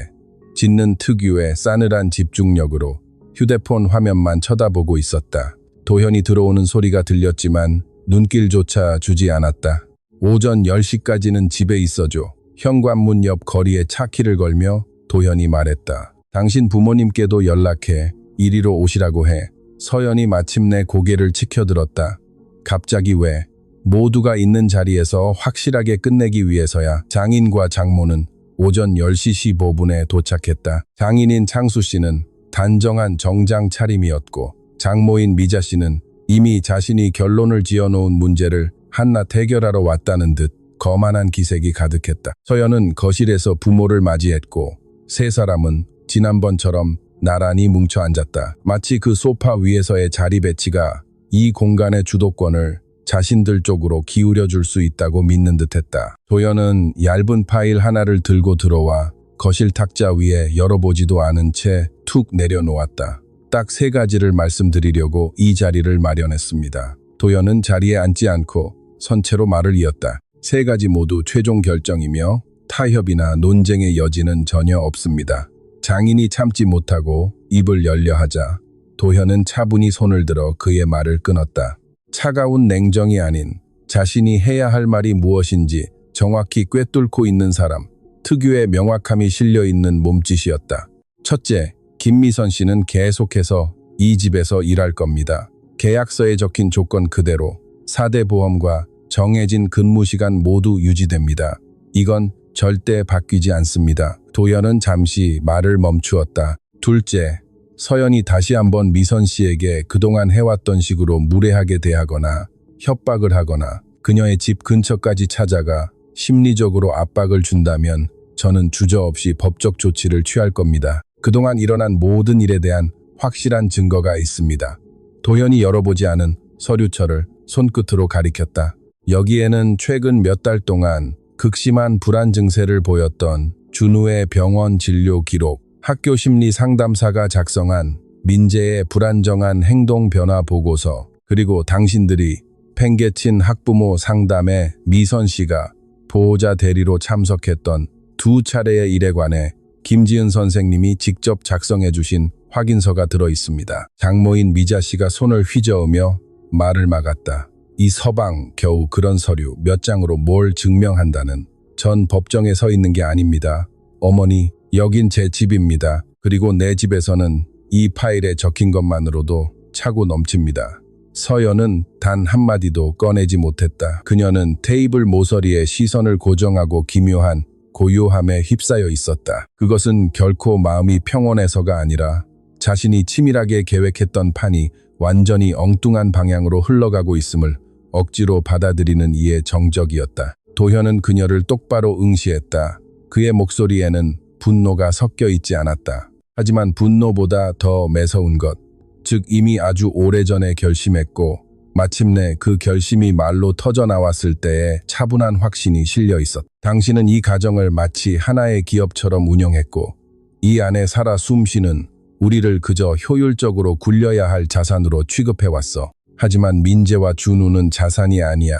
짖는 특유의 싸늘한 집중력으로 휴대폰 화면만 쳐다보고 있었다. 도현이 들어오는 소리가 들렸지만 눈길조차 주지 않았다. 오전 10시까지는 집에 있어줘. 현관문 옆 거리에 차키를 걸며 도현이 말했다. 당신 부모님께도 연락해 이리로 오시라고 해. 서연이 마침내 고개를 치켜들었다. 갑자기 왜? 모두가 있는 자리에서 확실하게 끝내기 위해서야. 장인과 장모는 오전 10시 15분에 도착했다. 장인인 창수 씨는 단정한 정장 차림이었고 장모인 미자 씨는 이미 자신이 결론을 지어놓은 문제를 한낱 해결하러 왔다는 듯 거만한 기색이 가득했다. 서연은 거실에서 부모를 맞이했고 세 사람은 지난번처럼 나란히 뭉쳐 앉았다. 마치 그 소파 위에서의 자리 배치가 이 공간의 주도권을 자신들 쪽으로 기울여 줄 수 있다고 믿는 듯했다. 도연은 얇은 파일 하나를 들고 들어와 거실 탁자 위에 열어보지도 않은 채 툭 내려놓았다. 딱 3가지를 말씀드리려고 이 자리를 마련했습니다. 도연은 자리에 앉지 않고 선체로 말을 이었다. 3가지 모두 최종 결정이며 타협이나 논쟁의 여지는 전혀 없습니다. 장인이 참지 못하고 입을 열려 하자 도현은 차분히 손을 들어 그의 말을 끊었다. 차가운 냉정이 아닌 자신이 해야 할 말이 무엇인지 정확히 꿰뚫고 있는 사람, 특유의 명확함이 실려있는 몸짓이었다. 첫째, 김미선 씨는 계속해서 이 집에서 일할 겁니다. 계약서에 적힌 조건 그대로 4대 보험과 정해진 근무 시간 모두 유지됩니다. 이건 절대 바뀌지 않습니다. 도연은 잠시 말을 멈추었다. 둘째, 서연이 다시 한번 미선 씨에게 그동안 해왔던 식으로 무례하게 대하거나 협박을 하거나 그녀의 집 근처까지 찾아가 심리적으로 압박을 준다면 저는 주저없이 법적 조치를 취할 겁니다. 그동안 일어난 모든 일에 대한 확실한 증거가 있습니다. 도현이 열어보지 않은 서류철을 손끝으로 가리켰다. 여기에는 최근 몇 달 동안 극심한 불안 증세를 보였던 준우의 병원 진료 기록, 학교 심리 상담사가 작성한 민재의 불안정한 행동 변화 보고서, 그리고 당신들이 팽개친 학부모 상담에 미선 씨가 보호자 대리로 참석했던 2차례의 일에 관해 김지은 선생님이 직접 작성해 주신 확인서가 들어 있습니다. 장모인 미자 씨가 손을 휘저으며 말을 막았다. 이 서방 겨우 그런 서류 몇 장으로 뭘 증명한다는. 전 법정에 서 있는 게 아닙니다. 어머니, 여긴 제 집입니다. 그리고 내 집에서는 이 파일에 적힌 것만으로도 차고 넘칩니다. 서연은 단 한마디도 꺼내지 못했다. 그녀는 테이블 모서리에 시선을 고정하고 기묘한 고요함에 휩싸여 있었다. 그것은 결코 마음이 평온해서가 아니라 자신이 치밀하게 계획했던 판이 완전히 엉뚱한 방향으로 흘러가고 있음을 억지로 받아들이는 이의 정적이었다. 도현은 그녀를 똑바로 응시했다. 그의 목소리에는 분노가 섞여 있지 않았다. 하지만 분노보다 더 매서운 것, 즉 이미 아주 오래전에 결심했고 마침내 그 결심이 말로 터져나왔을 때의 차분한 확신이 실려 있었다. 당신은 이 가정을 마치 하나의 기업처럼 운영했고 이 안에 살아 숨쉬는 우리를 그저 효율적으로 굴려야 할 자산으로 취급해왔어. 하지만 민재와 준우는 자산이 아니야.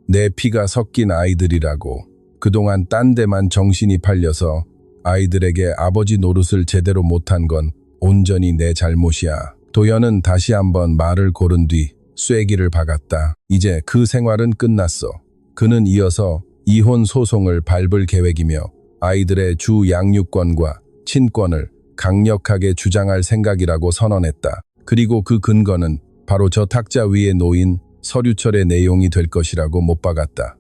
내 피가 섞인 아이들이라고. 그동안 딴 데만 정신이 팔려서 아이들에게 아버지 노릇을 제대로 못한 건 온전히 내 잘못이야. 도현은 다시 한번 말을 고른 뒤 쐐기를 박았다. 이제 그 생활은 끝났어. 그는 이어서 이혼 소송을 밟을 계획이며 아이들의 주 양육권과 친권을 강력하게 주장할 생각이라고 선언했다. 그리고 그 근거는 바로 저 탁자 위에 놓인 서류철의 내용이 될 것이라고 못 박았다.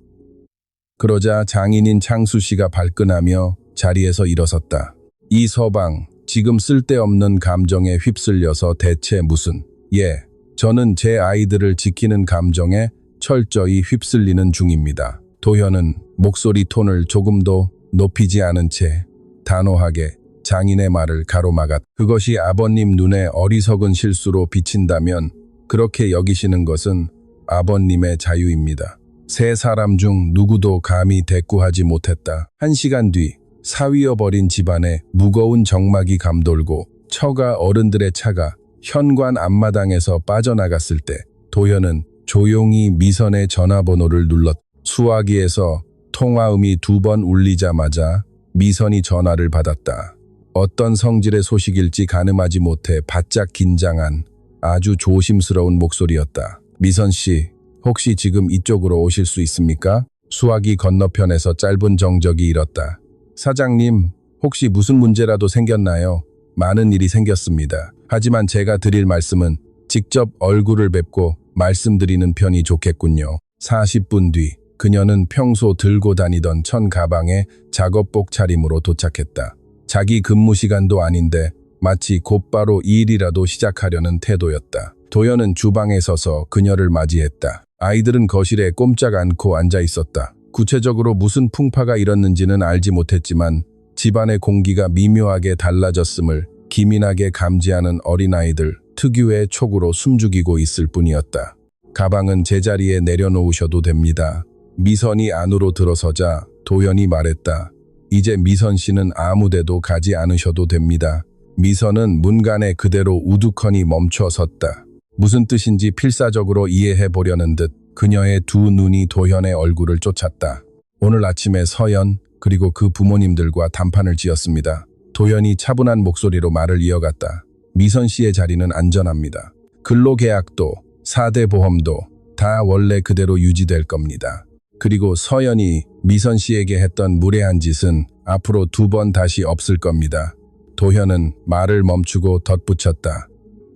그러자 장인인 창수 씨가 발끈하며 자리에서 일어섰다. 이 서방, 지금 쓸데없는 감정에 휩쓸려서 대체 무슨... 예, 저는 제 아이들을 지키는 감정에 철저히 휩쓸리는 중입니다. 도현은 목소리 톤을 조금도 높이지 않은 채 단호하게 장인의 말을 가로막았다. 그것이 아버님 눈에 어리석은 실수로 비친다면 그렇게 여기시는 것은 아버님의 자유입니다. 세 사람 중 누구도 감히 대꾸하지 못했다. 1시간 뒤 사위어버린 집안에 무거운 정막이 감돌고 처가 어른들의 차가 현관 앞마당에서 빠져나갔을 때 도현은 조용히 미선의 전화번호를 눌렀다. 수화기에서 통화음이 2번 울리자마자 미선이 전화를 받았다. 어떤 성질의 소식일지 가늠하지 못해 바짝 긴장한 아주 조심스러운 목소리였다. 미선 씨, 혹시 지금 이쪽으로 오실 수 있습니까? 수화기 건너편에서 짧은 정적이 일었다. 사장님, 혹시 무슨 문제라도 생겼나요? 많은 일이 생겼습니다. 하지만 제가 드릴 말씀은 직접 얼굴을 뵙고 말씀드리는 편이 좋겠군요. 40분 뒤 그녀는 평소 들고 다니던 천 가방에 작업복 차림으로 도착했다. 자기 근무 시간도 아닌데 마치 곧바로 일이라도 시작하려는 태도였다. 도현은 주방에 서서 그녀를 맞이했다. 아이들은 거실에 꼼짝 않고 앉아 있었다. 구체적으로 무슨 풍파가 일었는지는 알지 못했지만 집안의 공기가 미묘하게 달라졌음을 기민하게 감지하는 어린아이들 특유의 촉으로 숨죽이고 있을 뿐이었다. 가방은 제자리에 내려놓으셔도 됩니다. 미선이 안으로 들어서자 도현이 말했다. 이제 미선 씨는 아무데도 가지 않으셔도 됩니다. 미선은 문간에 그대로 우두커니 멈춰 섰다. 무슨 뜻인지 필사적으로 이해해 보려는 듯 그녀의 두 눈이 도현의 얼굴을 쫓았다. 오늘 아침에 서연 그리고 그 부모님들과 단판을 지었습니다. 도현이 차분한 목소리로 말을 이어갔다. 미선 씨의 자리는 안전합니다. 근로계약도 4대 보험도 다 원래 그대로 유지될 겁니다. 그리고 서연이 미선 씨에게 했던 무례한 짓은 앞으로 2번 다시 없을 겁니다. 도현은 말을 멈추고 덧붙였다.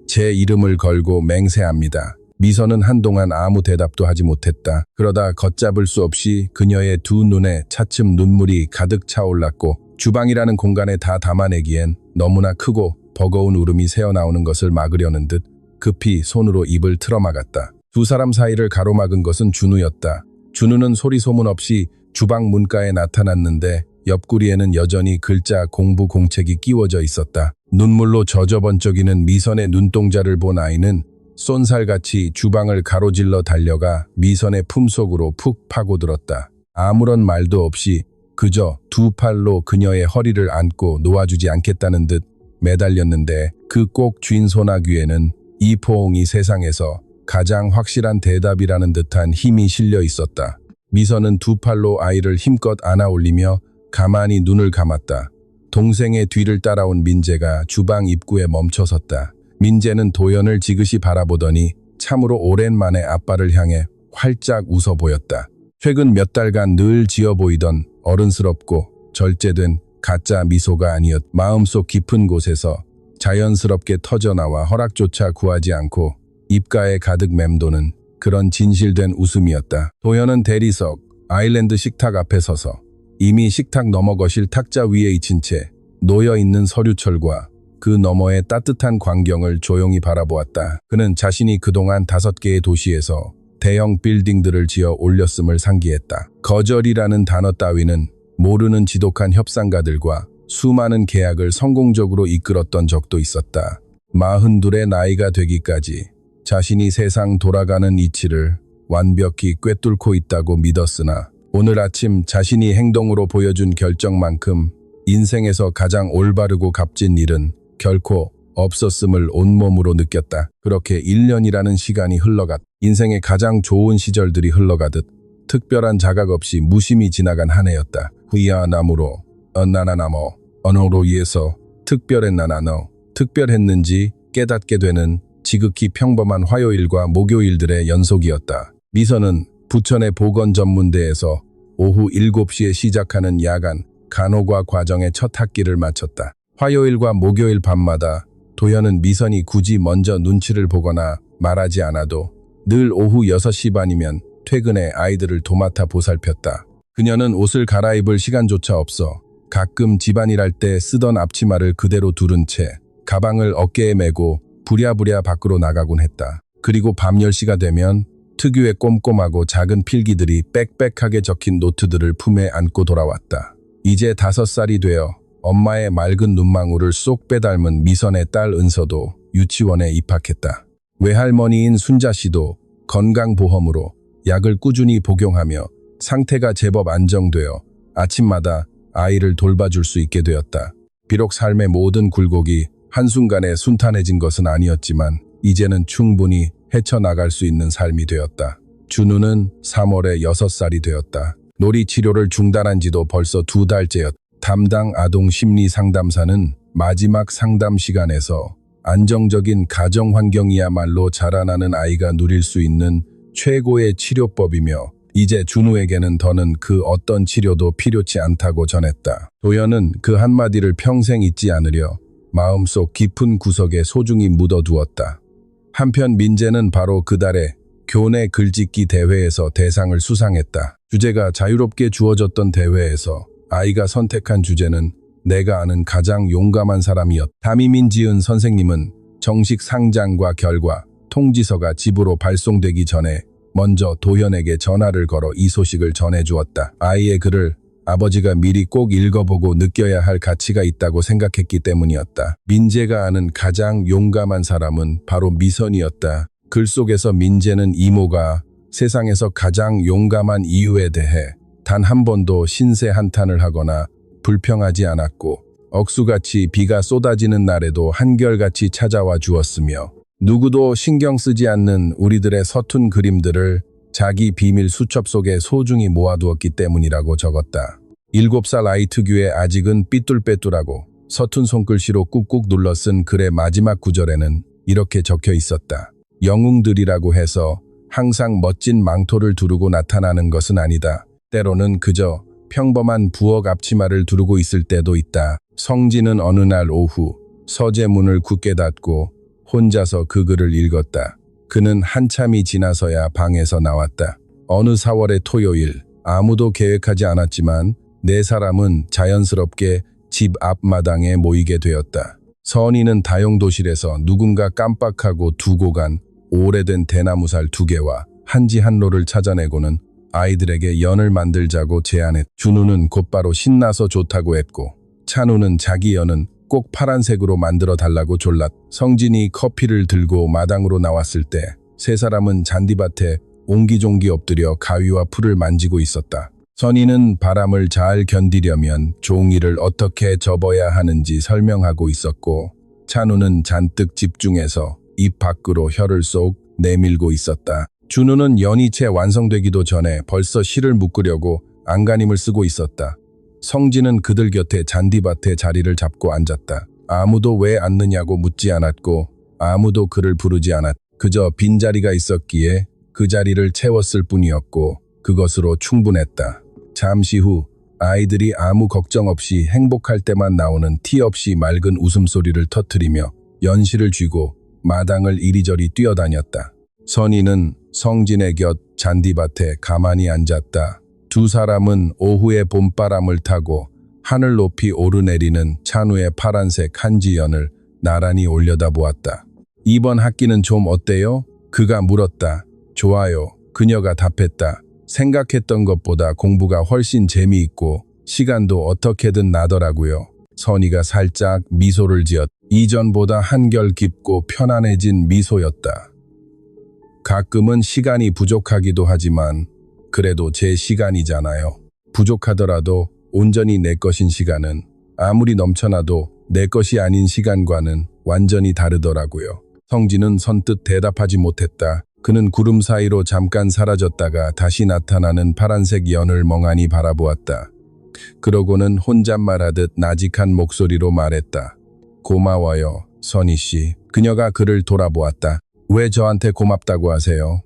제 이름을 걸고 맹세합니다. 미선은 한동안 아무 대답도 하지 못했다. 그러다 걷잡을 수 없이 그녀의 두 눈에 차츰 눈물이 가득 차올랐고 주방이라는 공간에 다 담아내기엔 너무나 크고 버거운 울음이 새어나오는 것을 막으려는 듯 급히 손으로 입을 틀어막았다. 두 사람 사이를 가로막은 것은 준우였다. 준우는 소리 소문 없이 주방 문가에 나타났는데 옆구리에는 여전히 글자 공부 공책이 끼워져 있었다. 눈물로 젖어번쩍이는 미선의 눈동자를 본 아이는 쏜살같이 주방을 가로질러 달려가 미선의 품속으로 푹 파고들었다. 아무런 말도 없이 그저 두 팔로 그녀의 허리를 안고 놓아주지 않겠다는 듯 매달렸는데 그 꼭 쥔 소나귀에는 이 포옹이 세상에서 가장 확실한 대답이라는 듯한 힘이 실려 있었다. 미선은 두 팔로 아이를 힘껏 안아 올리며 가만히 눈을 감았다. 동생의 뒤를 따라온 민재가 주방 입구에 멈춰섰다. 민재는 도연을 지그시 바라보더니 참으로 오랜만에 아빠를 향해 활짝 웃어 보였다. 최근 몇 달간 늘 지어 보이던 어른스럽고 절제된 가짜 미소가 아니었. 마음속 깊은 곳에서 자연스럽게 터져나와 허락조차 구하지 않고 입가에 가득 맴도는 그런 진실된 웃음이었다. 도연은 대리석 아일랜드 식탁 앞에 서서 이미 식탁 너머 거실 탁자 위에 잊힌 채 놓여있는 서류철과 그 너머의 따뜻한 광경을 조용히 바라보았다. 그는 자신이 그동안 5개의 도시에서 대형 빌딩들을 지어 올렸음을 상기했다. 거절이라는 단어 따위는 모르는 지독한 협상가들과 수많은 계약을 성공적으로 이끌었던 적도 있었다. 42의 나이가 되기까지 자신이 세상 돌아가는 이치를 완벽히 꿰뚫고 있다고 믿었으나 오늘 아침 자신이 행동으로 보여준 결정만큼 인생에서 가장 올바르고 값진 일은 결코 없었음을 온몸으로 느꼈다. 그렇게 1년이라는 시간이 흘러갔. 인생의 가장 좋은 시절들이 흘러가듯 특별한 자각 없이 무심히 지나간 한 해였다. 후이아나무로 나나나모 언어로 위해서 특별했나나너 특별했는지 깨닫게 되는 지극히 평범한 화요일과 목요일들의 연속이었다. 미선은 부천의 보건전문대에서 오후 7시에 시작하는 야간 간호과 과정의 첫 학기를 마쳤다. 화요일과 목요일 밤마다 도연은 미선이 굳이 먼저 눈치를 보거나 말하지 않아도 늘 오후 6시 반이면 퇴근해 아이들을 도맡아 보살폈다. 그녀는 옷을 갈아입을 시간조차 없어 가끔 집안일 할 때 쓰던 앞치마를 그대로 두른 채 가방을 어깨에 메고 부랴부랴 밖으로 나가곤 했다. 그리고 밤 10시가 되면 특유의 꼼꼼하고 작은 필기들이 빽빽하게 적힌 노트들을 품에 안고 돌아왔다. 이제 5살이 되어 엄마의 맑은 눈망울을 쏙 빼닮은 미선의 딸 은서도 유치원에 입학했다. 외할머니인 순자 씨도 건강보험으로 약을 꾸준히 복용하며 상태가 제법 안정되어 아침마다 아이를 돌봐줄 수 있게 되었다. 비록 삶의 모든 굴곡이 한순간에 순탄해진 것은 아니었지만 이제는 충분히 헤쳐나갈 수 있는 삶이 되었다. 준우는 3월에 6살이 되었다. 놀이 치료를 중단한 지도 벌써 2달째였다. 담당 아동 심리 상담사는 마지막 상담 시간에서 안정적인 가정 환경이야말로 자라나는 아이가 누릴 수 있는 최고의 치료법이며 이제 준우에게는 더는 그 어떤 치료도 필요치 않다고 전했다. 도연은 그 한마디를 평생 잊지 않으려 마음속 깊은 구석에 소중히 묻어두었다. 한편 민재는 바로 그달에 교내 글짓기 대회에서 대상을 수상했다. 주제가 자유롭게 주어졌던 대회에서 아이가 선택한 주제는 내가 아는 가장 용감한 사람이었다. 담임인 지은 선생님은 정식 상장과 결과, 통지서가 집으로 발송되기 전에 먼저 도현에게 전화를 걸어 이 소식을 전해주었다. 아이의 글을 아버지가 미리 꼭 읽어보고 느껴야 할 가치가 있다고 생각했기 때문이었다. 민재가 아는 가장 용감한 사람은 바로 미선이었다. 글 속에서 민재는 이모가 세상에서 가장 용감한 이유에 대해 단 한 번도 신세 한탄을 하거나 불평하지 않았고 억수같이 비가 쏟아지는 날에도 한결같이 찾아와 주었으며 누구도 신경 쓰지 않는 우리들의 서툰 그림들을 자기 비밀 수첩 속에 소중히 모아두었기 때문이라고 적었다. 7살 아이 특유의 아직은 삐뚤빼뚤하고 서툰 손글씨로 꾹꾹 눌러 쓴 글의 마지막 구절에는 이렇게 적혀 있었다. 영웅들이라고 해서 항상 멋진 망토를 두르고 나타나는 것은 아니다. 때로는 그저 평범한 부엌 앞치마를 두르고 있을 때도 있다. 성진은 어느 날 오후 서재문을 굳게 닫고 혼자서 그 글을 읽었다. 그는 한참이 지나서야 방에서 나왔다. 어느 4월의 토요일, 아무도 계획하지 않았지만 4사람은 자연스럽게 집 앞마당에 모이게 되었다. 선이는 다용도실에서 누군가 깜빡하고 두고 간 오래된 대나무살 2개와 한지 한로를 찾아내고는 아이들에게 연을 만들자고 제안했다. 준우는 곧바로 신나서 좋다고 했고 찬우는 자기 연은 꼭 파란색으로 만들어 달라고 졸랐. 성진이 커피를 들고 마당으로 나왔을 때 세 사람은 잔디밭에 옹기종기 엎드려 가위와 풀을 만지고 있었다. 선희는 바람을 잘 견디려면 종이를 어떻게 접어야 하는지 설명하고 있었고, 찬우는 잔뜩 집중해서 입 밖으로 혀를 쏙 내밀고 있었다. 준우는 연이 채 완성되기도 전에 벌써 실을 묶으려고 안간힘을 쓰고 있었다. 성진은 그들 곁에 잔디밭에 자리를 잡고 앉았다. 아무도 왜 앉느냐고 묻지 않았고 아무도 그를 부르지 않았다. 그저 빈자리가 있었기에 그 자리를 채웠을 뿐이었고 그것으로 충분했다. 잠시 후 아이들이 아무 걱정 없이 행복할 때만 나오는 티 없이 맑은 웃음소리를 터뜨리며 연실을 쥐고 마당을 이리저리 뛰어다녔다. 선희는 성진의 곁 잔디밭에 가만히 앉았다. 두 사람은 오후의 봄바람을 타고 하늘 높이 오르내리는 찬우의 파란색 한지연을 나란히 올려다보았다. 이번 학기는 좀 어때요? 그가 물었다. 좋아요. 그녀가 답했다. 생각했던 것보다 공부가 훨씬 재미있고 시간도 어떻게든 나더라고요. 선희가 살짝 미소를 지었다. 이전보다 한결 깊고 편안해진 미소였다. 가끔은 시간이 부족하기도 하지만 그래도 제 시간이잖아요. 부족하더라도 온전히 내 것인 시간은 아무리 넘쳐나도 내 것이 아닌 시간과는 완전히 다르더라고요. 성진은 선뜻 대답하지 못했다. 그는 구름 사이로 잠깐 사라졌다가 다시 나타나는 파란색 연을 멍하니 바라보았다. 그러고는 혼잣말하듯 나직한 목소리로 말했다. 고마워요, 선희 씨. 그녀가 그를 돌아보았다. 왜 저한테 고맙다고 하세요?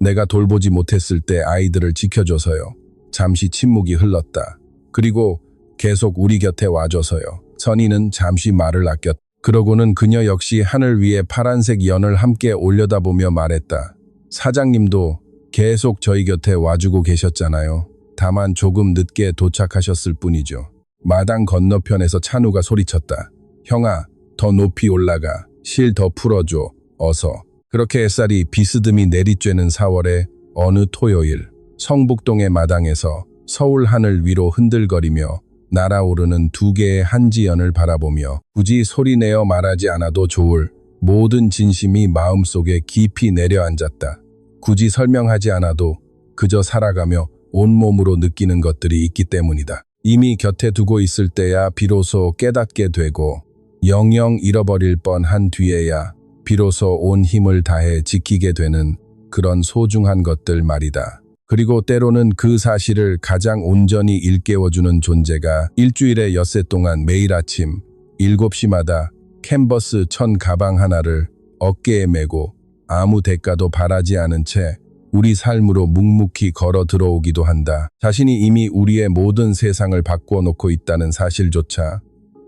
내가 돌보지 못했을 때 아이들을 지켜줘서요. 잠시 침묵이 흘렀다. 그리고 계속 우리 곁에 와줘서요. 선희는 잠시 말을 아꼈다. 그러고는 그녀 역시 하늘 위에 파란색 연을 함께 올려다보며 말했다. 사장님도 계속 저희 곁에 와주고 계셨잖아요. 다만 조금 늦게 도착하셨을 뿐이죠. 마당 건너편에서 찬우가 소리쳤다. 형아, 더 높이 올라가. 실 더 풀어줘. 어서. 그렇게 햇살이 비스듬히 내리쬐는 4월의 어느 토요일, 성북동의 마당에서 서울 하늘 위로 흔들거리며 날아오르는 두 개의 한지연을 바라보며 굳이 소리내어 말하지 않아도 좋을 모든 진심이 마음속에 깊이 내려앉았다. 굳이 설명하지 않아도 그저 살아가며 온몸으로 느끼는 것들이 있기 때문이다. 이미 곁에 두고 있을 때야 비로소 깨닫게 되고 영영 잃어버릴 뻔한 뒤에야 비로소 온 힘을 다해 지키게 되는 그런 소중한 것들 말이다. 그리고 때로는 그 사실을 가장 온전히 일깨워주는 존재가 일주일에 엿새 동안 매일 아침 7시마다 캔버스 1000 가방 하나를 어깨에 메고 아무 대가도 바라지 않은 채 우리 삶으로 묵묵히 걸어 들어오기도 한다. 자신이 이미 우리의 모든 세상을 바꾸어 놓고 있다는 사실조차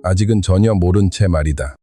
아직은 전혀 모른 채 말이다.